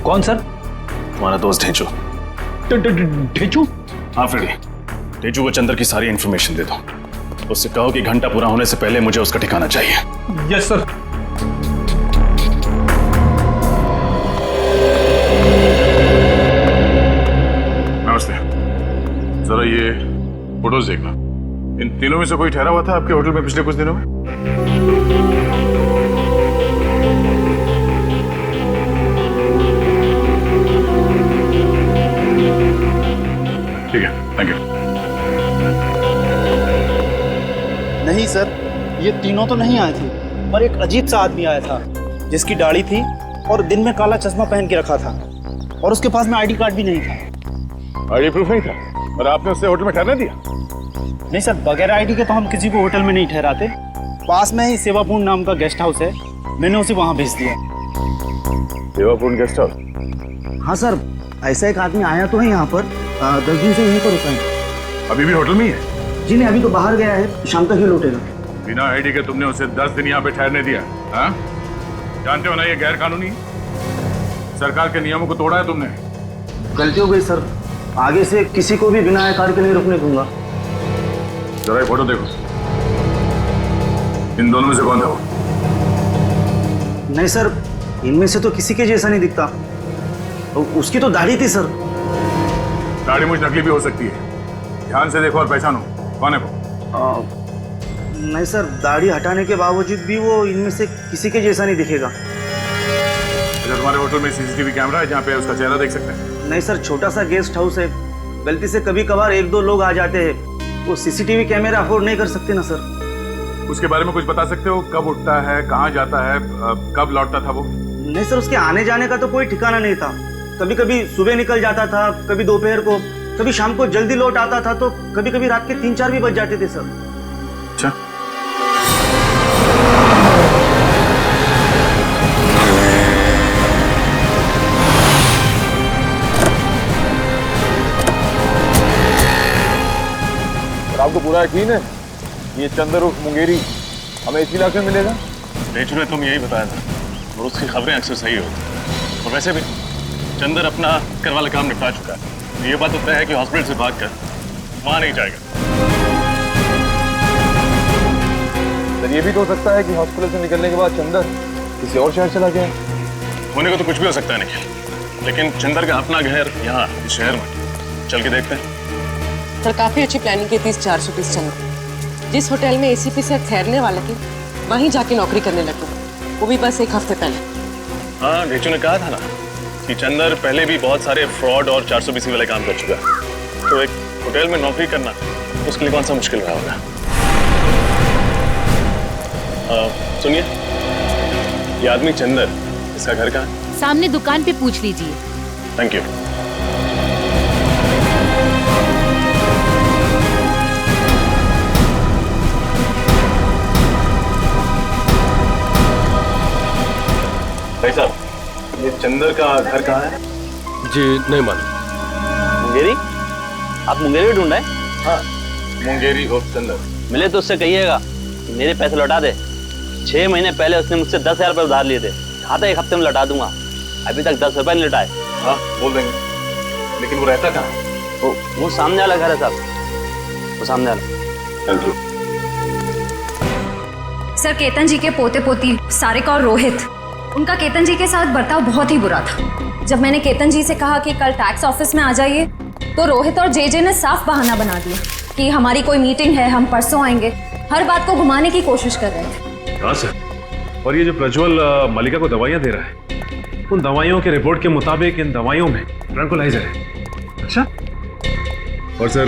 कौन सर? तुम्हारा दोस्त ढेंचू। ढेंचू? हाँ फ्रेडी, ढेंचू को चंद्र की सारी इंफॉर्मेशन दे दो। उससे कहो कि घंटा पूरा होने से पहले मुझे उसका ठिकाना चाहिए। Yes sir. नमस्ते। जरा ये फोटोज देखना। इन तीनों में से कोई ठहरा हुआ था आपके होटल में पिछले कुछ दिनों में? ठीक है, थैंक यू। नहीं सर, ये तीनों तो नहीं आए थे, पर एक अजीब सा आदमी आया था जिसकी दाढ़ी थी और दिन में काला चश्मा पहन के रखा था और उसके पास में आईडी कार्ड भी नहीं था। आईडी प्रूफ नहीं था और आपने उससे होटल में ठहरने दिया? नहीं सर, बगैर आईडी के तो हम किसी को होटल में नहीं ठहराते। पास में ही सेवापूर्ण नाम का गेस्ट हाउस है, मैंने उसे वहाँ भेज दिया। सेवापूर्ण गेस्ट हाउस? हाँ सर, ऐसा एक आदमी आया तो है यहाँ पर, 10 दिन से यहीं पर रुका है। अभी भी होटल में ही है? जी नहीं, अभी तो बाहर गया है, शाम तक ही लौटेगा। बिना आईडी के तुमने उसे 10 दिन यहाँ पे ठहरने दिया? हाँ? जानते हो ना ये गैर कानूनी है। सरकार के नियमों को तोड़ा है तुमने। गलती हो गई सर, आगे से किसी को भी बिना आय कार्ड के नहीं रुकने दूंगा। जरा ये फोटो देखो, इन दोनों में से कौन था वो? नहीं सर, इनमें से तो किसी के जैसा नहीं दिखता। उसकी तो दाढ़ी थी सर। दाढ़ी मुझ नकली भी हो सकती है, ध्यान से देखो और पहचानो कौन है वो। नहीं सर, दाढ़ी हटाने के बावजूद भी वो इनमें से किसी के जैसा नहीं दिखेगा। अच्छा, तुम्हारे होटल में सीसीटीवी कैमरा है जहाँ पे उसका चेहरा देख सकते हैं? नहीं सर, छोटा सा गेस्ट हाउस है, गलती से कभी कभार 1-2 लोग आ जाते हैं, वो सीसीटीवी कैमरा अफोर्ड नहीं कर सकते ना सर। उसके बारे में कुछ बता सकते हो? कब उठता है, कहाँ जाता है, कब लौटता था वो? नहीं सर, उसके आने जाने का तो कोई ठिकाना नहीं था। कभी कभी सुबह निकल जाता था, कभी दोपहर को, कभी शाम को जल्दी लौट आता था, तो कभी कभी रात के 3-4 भी बज जाते थे सर। अच्छा, आपको पूरा यकीन है ये चंद्र उर्फ मुंगेरी हमें इसी इलाके में मिलेगा? ढेंचू ने तुम यही बताया था और उसकी खबरें अक्सर सही होती। और वैसे भी चंद्र अपना कर वाला काम निपटा चुका है। ये बात तो तय है कि हॉस्पिटल से भागकर वहां नहीं जाएगा। सर, ये भी तो हो सकता है कि हॉस्पिटल से निकलने के बाद चंद्र किसी और शहर चला गया। होने को तो कुछ भी हो सकता है निखिल, लेकिन चंद्र का अपना घर यहाँ इस शहर में, चल के देखते हैं। सर काफी अच्छी प्लानिंग की थी इस 420 चंद्र। जिस होटल में एसीपी सर ठहरने वाले थे वहीं जाके नौकरी करने लगे, वो भी बस 1 हफ्ते पहले। हाँ, ढेंचू ने कहा था ना कि चंद्र पहले भी बहुत सारे फ्रॉड और 420 वाले काम कर चुका है, तो एक होटल में नौकरी करना उसके लिए कौन सा मुश्किल रहा होगा। सुनिए, ये आदमी चंद्र, इसका घर कहाँ है? सामने दुकान पे पूछ लीजिए। Thank you. भाई साहब, ये चंद्र का घर कहाँ है? जी नहीं मालूम। मुंगेरी? आप मुंगेरी ढूंढ रहे हैं? हाँ, मुंगेरी और चंद्र। मिले तो उससे कहिएगा कि मेरे पैसे लौटा दे। 6 महीने पहले उसने मुझसे 10,000 रुपये उधार लिए थे, कहा था 1 हफ्ते में लौटा दूंगा, अभी तक 10 रुपये नहीं लौटाए। हाँ बोल देंगे, लेकिन वो रहता कहाँ? वो सामने वाला घर है साहब, वो सामने वाला। Thank you. सर, केतन जी के पोते पोती सारिका और रोहित, उनका केतन जी के साथ बर्ताव बहुत ही बुरा था। जब मैंने केतन जी से कहा कि कल टैक्स ऑफिस में आ जाइए, तो रोहित और जेजे ने साफ बहाना बना दिया कि हमारी कोई मीटिंग है, हम परसों आएंगे। हर बात को घुमाने की कोशिश कर रहे थे। हाँ सर, और ये जो प्रज्वल मलिका को दवाइयाँ दे रहा है, उन दवाइयों के रिपोर्ट के मुताबिक इन दवाइयों में ट्रैंकुलाइजर है। अच्छा, और सर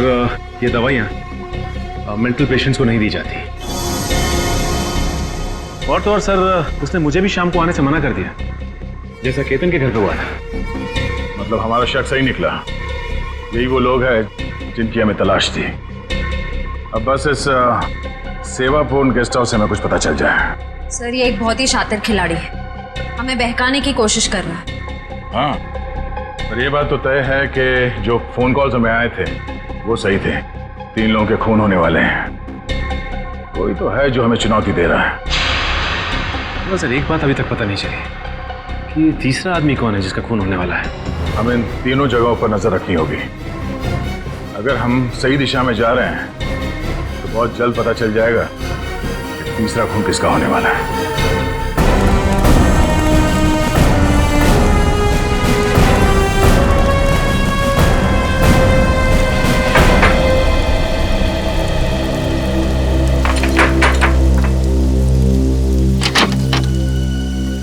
ये दवाइयाँ मेंटल पेशेंट्स को नहीं दी जाती। और तो और सर, उसने मुझे भी शाम को आने से मना कर दिया, जैसा केतन के घर पे हुआ था। मतलब हमारा शक सही निकला, यही वो लोग हैं जिनकी हमें तलाश थी। अब बस इस सेवापूर्ण गेस्ट हाउस से हमें कुछ पता चल जाए। सर, ये एक बहुत ही शातिर खिलाड़ी है, हमें बहकाने की कोशिश कर रहा है। हाँ, पर ये बात तो तय है कि जो फोन कॉल्स हमें आए थे वो सही थे। 3 लोगों के खून होने वाले हैं। कोई तो है जो हमें चुनौती दे रहा है। तो सर, एक बात अभी तक पता नहीं चली कि तीसरा आदमी कौन है जिसका खून होने वाला है। हमें इन तीनों जगहों पर नजर रखनी होगी। अगर हम सही दिशा में जा रहे हैं तो बहुत जल्द पता चल जाएगा कि तीसरा खून किसका होने वाला है।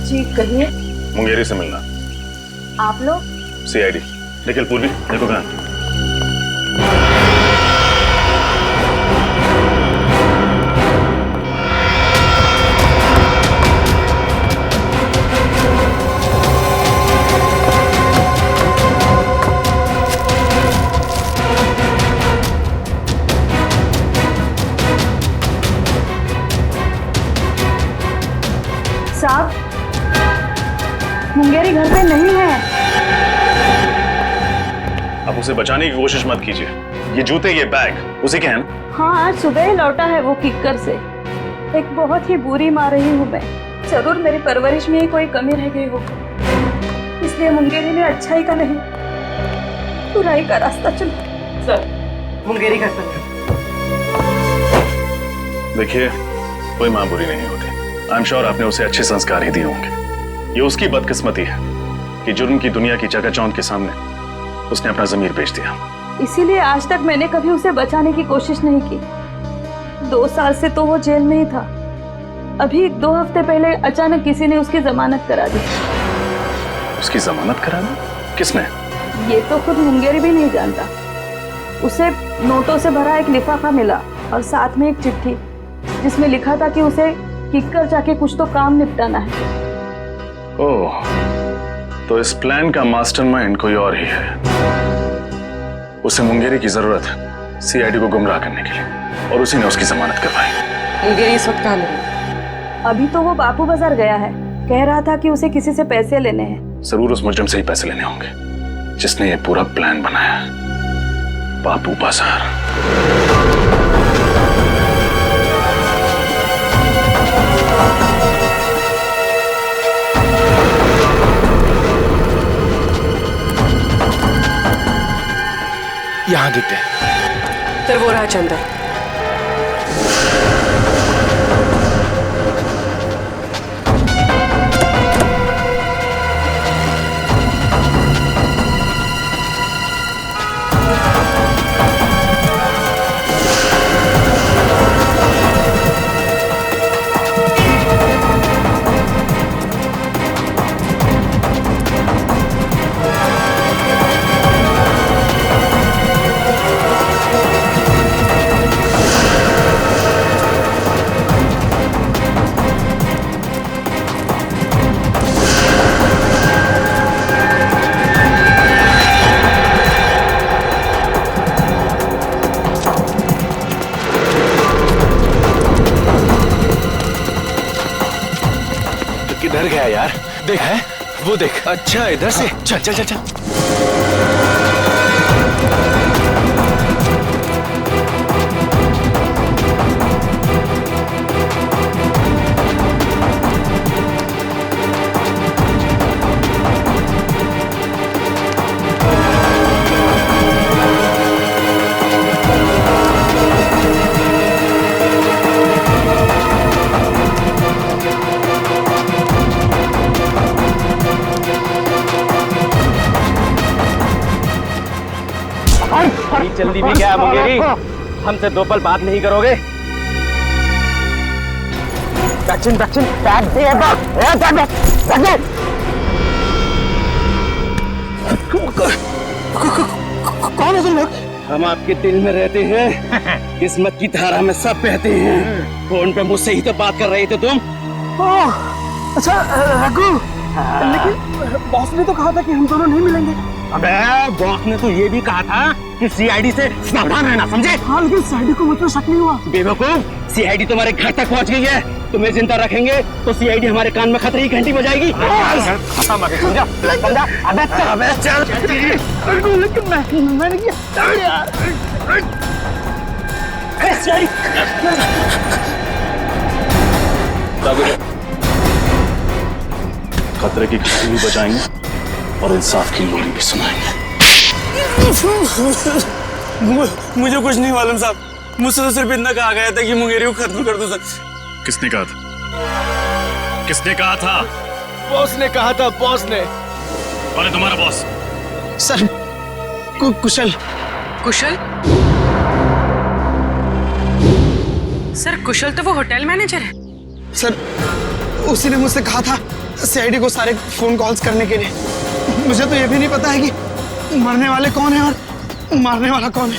जी कहिए। मुंगेरी से मिलना। आप लोग? सीआईडी। निखिल, पूर्वी, देखो कहाँ। साहब, मुंगेरी घर पे नहीं है। आप उसे बचाने की कोशिश मत कीजिए। ये जूते, ये बैग उसी के हैं ना? हाँ, आज सुबह ही लौटा है वो किक्कर से। एक बहुत ही बुरी माँ रही हूँ मैं। जरूर मेरी परवरिश में ही कोई कमी रह गई हो, इसलिए मुंगेरी ने अच्छाई का नहीं बुराई का रास्ता चुना। सर, मुंगेरी घर पर। देखिए, कोई माँ बुरी नहीं होती। आई एम श्योर आपने उसे अच्छे संस्कार ही दिए होंगे। ये उसकी बदकिस्मती है कि जुर्म की दुनिया की चकाचौंध के सामने उसने अपना ज़मीर बेच दिया। इसीलिए आज तक मैंने कभी उसे बचाने की कोशिश नहीं की। 2 साल से तो वो जेल में ही था। अभी 2 हफ्ते पहले अचानक किसी ने उसकी जमानत करा दी। उसकी जमानत करा दी? किसने? ये तो खुद मुंगेरी भी नहीं जानता। उसे नोटों से भरा एक लिफाफा मिला और साथ में एक चिट्ठी जिसमें लिखा था कि उसे किक्कर जाके कुछ तो काम निपटाना है। ओह, तो इस प्लान का मास्टरमाइंड कोई और ही है। उसे मुंगेरी की जरूरत है सीआईडी को गुमराह करने के लिए, और उसी ने उसकी जमानत करवाई। मुंगेरी इस वक्त कहाँ मिली? अभी तो वो बापू बाजार गया है। कह रहा था कि उसे किसी से पैसे लेने हैं। जरूर उस मुजरिम से ही पैसे लेने होंगे जिसने ये पूरा प्लान बनाया। बापू बाजार। यहाँ देखते हैं। फिर वो रहा चंदर। किधर गया यार? देख है वो, देख। अच्छा, इधर से। चल चल चल चल। जल्दी भी क्या है मुंगेरी? हमसे 2 पल बात नहीं करोगे? वैक्सीन वैक्सीन बैग दे कौन है तुम लोग? हम आपके दिल में रहते हैं, किस्मत की धारा में सब बहते हैं। फोन पे मुझसे ही तो बात कर रहे थे तुम। अच्छा रघु, लेकिन बॉस ने तो कहा था कि हम दोनों नहीं मिलेंगे। अबे बॉस ने तो ये भी कहा था कि सीआईडी से सावधान रहना, समझे? हाँ, लेकिन सीआईडी को मुझ पर शक नहीं हुआ। बेवकूफ, सीआईडी तुम्हारे घर तक पहुंच गई है। तुम्हें चिंता रखेंगे तो सीआईडी हमारे कान में खतरे की घंटी बजाएगी। समझा? अबे चल। लेकिन मैंने किया यार। खतरे की घंटी भी बजाएंगे और इंसाफ की लोरी भी सुनाएंगे। मुझे कुछ नहीं मालूम साहब, मुझसे तो सिर्फ इतना कहा गया था कि मुंगेरी को खत्म कर दो सर। किसने कहा था? किसने कहा था? बॉस ने कहा था, बॉस ने। कौन है तुम्हारा बॉस? सर कुशल। कुशल? सर कुशल तो वो होटल मैनेजर है। सर उसी ने मुझसे कहा था सीआईडी को सारे फोन कॉल्स करने के लिए। मुझे तो ये भी नहीं पता है कि मरने वाले कौन है और मारने वाला कौन है।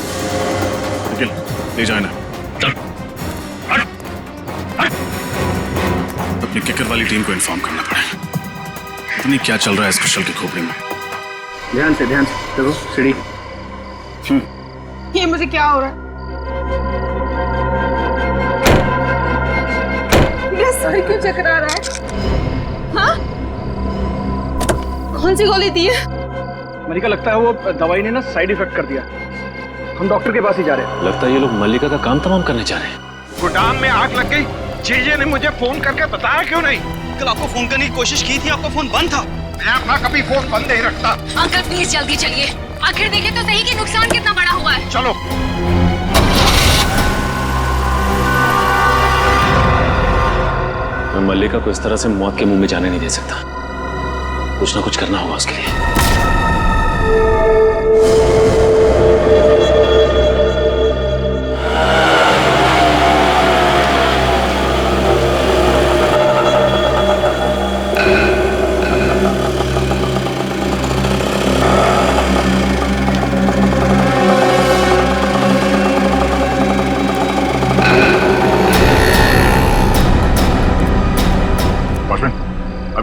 निखिल, ले जाना। चल। अपनी किकर वाली टीम को इन्फॉर्म करना पड़ेगा। पता नहीं क्या चल रहा है इस कुशल की खोपड़ी में। ध्यान से देखो सीढ़ी। ये मुझे क्या हो रहा है? ये सर क्यों चकरा रहा है? हाँ? कौन सी गोली दी है? मलिका, लगता है वो दवाई ने ना साइड इफेक्ट कर दिया। हम डॉक्टर के पास ही जा रहे हैं। लगता है ये लोग मल्लिका का काम तमाम करने जा रहे हैं। गोदाम में आग लग गई। जीजे ने मुझे फोन करके बताया क्यों नहीं? कल आपको फोन करने की कोशिश की थी, आपका फोन बंद था। मैं अपना कभी फोन बंद नहीं रखता। अंकल प्लीज जल्दी चलिए, आखिर देखें तो सही कि नुकसान कितना बड़ा हुआ है। चलो। मैं मल्लिका को इस तरह से मौत के मुंह में जाने नहीं दे सकता। कुछ ना कुछ करना होगा उसके लिए।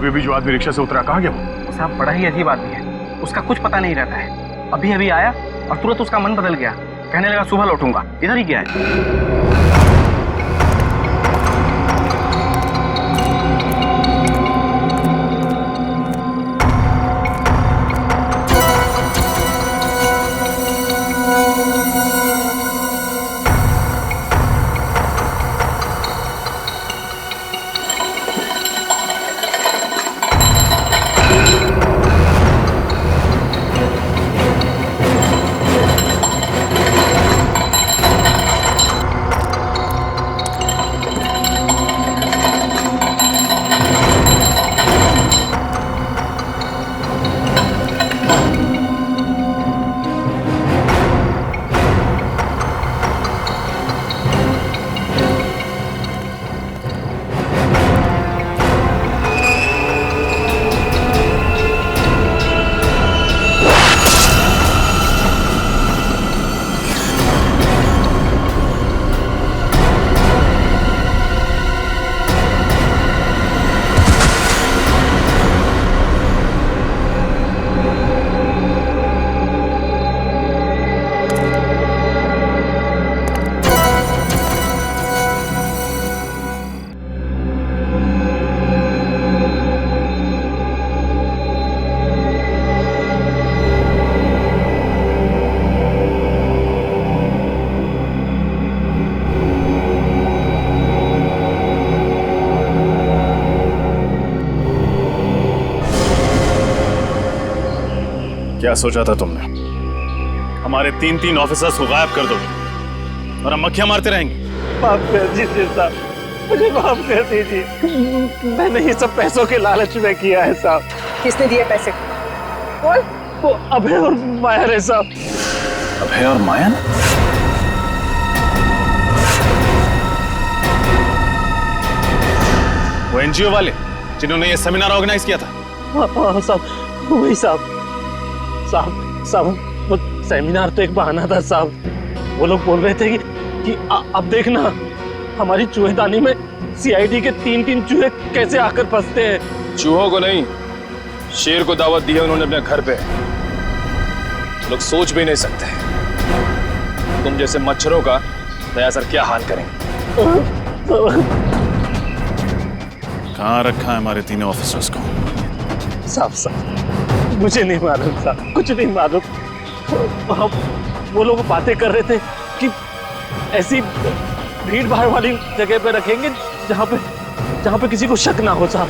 अभी जो आदमी रिक्शा से उतरा, कहाँ गया वो? साहब बड़ा ही अजीब आदमी है, उसका कुछ पता नहीं रहता है। अभी अभी आया और तुरंत उसका मन बदल गया, कहने लगा सुबह लौटूंगा। इधर ही गया है। क्या सोचा था तुमने? हमारे 3 ऑफिसर्स को गायब कर दोगे और हम मक्खियां मारते रहेंगे? माफ कर दीजिए साहब, मुझे माफ कर दीजिए। मैंने ये सब पैसों के लालच में किया है साहब। किसने दिए पैसे? वो अभय और माया है साहब। अभय और माया? वो एनजीओ वाले जिन्होंने ये सेमिनार ऑर्गेनाइज किया था? हाँ साहब, वही साहब। साहब वो सेमिनार तो एक बहाना था साहब। वो लोग बोल रहे थे कि अब देखना हमारी चूहेदानी में सीआईडी के 3-3 चूहे कैसे आकर फंसते हैं। चूहों को नहीं, शेर को दावत दी है उन्होंने अपने घर पे। लोग सोच भी नहीं सकते तुम जैसे मच्छरों का दया सर क्या हाल करेंगे। कहाँ रखा है हमारे तीनों ऑफिसर्स को? साहब मुझे नहीं मालूम साहब, कुछ नहीं मालूम। हम वो लोग बातें कर रहे थे कि ऐसी भीड़ भाड़ वाली जगह पे रखेंगे जहाँ पे किसी को शक ना हो साहब।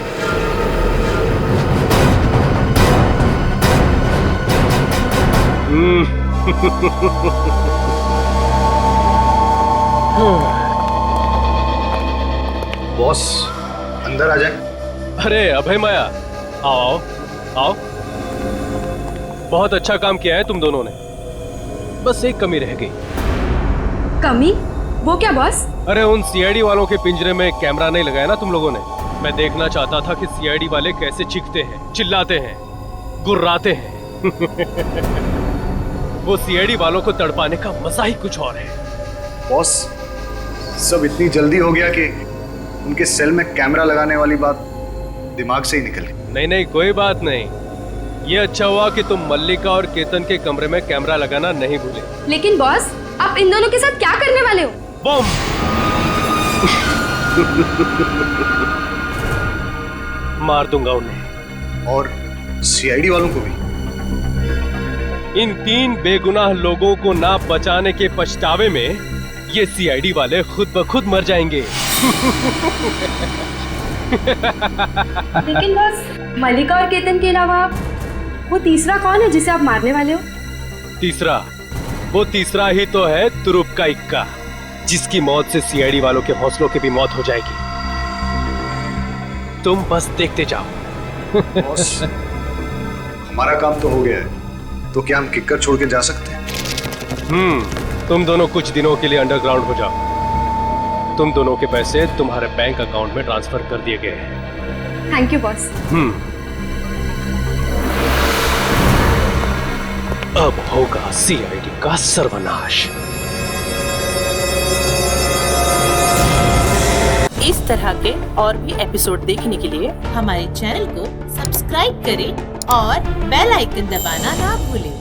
बॉस अंदर आ जाए। अरे अभय माया, आओ आओ। बहुत अच्छा काम किया है तुम दोनों ने, बस एक कमी रह गई। कमी? वो क्या बॉस? अरे उन सीआईडी वालों के पिंजरे में कैमरा नहीं लगाया ना तुम लोगों ने। मैं देखना चाहता था कि सीआईडी वाले कैसे चीखते हैं, चिल्लाते हैं, गुर्राते हैं। वो सीआईडी वालों को तड़पाने का मजा ही कुछ और है। बॉस सब इतनी जल्दी हो गया कि उनके सेल में कैमरा लगाने वाली बात दिमाग से ही निकल गई। नहीं नहीं कोई बात नहीं, ये अच्छा हुआ कि तुम मल्लिका और केतन के कमरे में कैमरा लगाना नहीं भूले। लेकिन बॉस आप इन दोनों के साथ क्या करने वाले हो? बम। मार दूंगा उन्हें। और सीआईडी वालों को भी। इन 3 बेगुनाह लोगों को ना बचाने के पछतावे में ये सीआईडी वाले खुद ब खुद मर जाएंगे। लेकिन बॉस मल्लिका और केतन के अलावा वो तीसरा कौन है जिसे आप मारने वाले हो? वो तीसरा ही तो है तुरुप का इक्का, जिसकी मौत से सीआईडी वालों के हौसलों की भी मौत हो जाएगी। तुम बस देखते जाओ। बॉस हमारा काम तो हो गया है, तो क्या हम किक्कर छोड़ के जा सकते हैं? तुम दोनों कुछ दिनों के लिए अंडरग्राउंड हो जाओ। तुम दोनों के पैसे तुम्हारे बैंक अकाउंट में ट्रांसफर कर दिए गए हैं। Thank you boss. अब होगा सीआईडी का सर्वनाश। इस तरह के और भी एपिसोड देखने के लिए हमारे चैनल को सब्सक्राइब करें और बेल आइकन दबाना ना भूलें।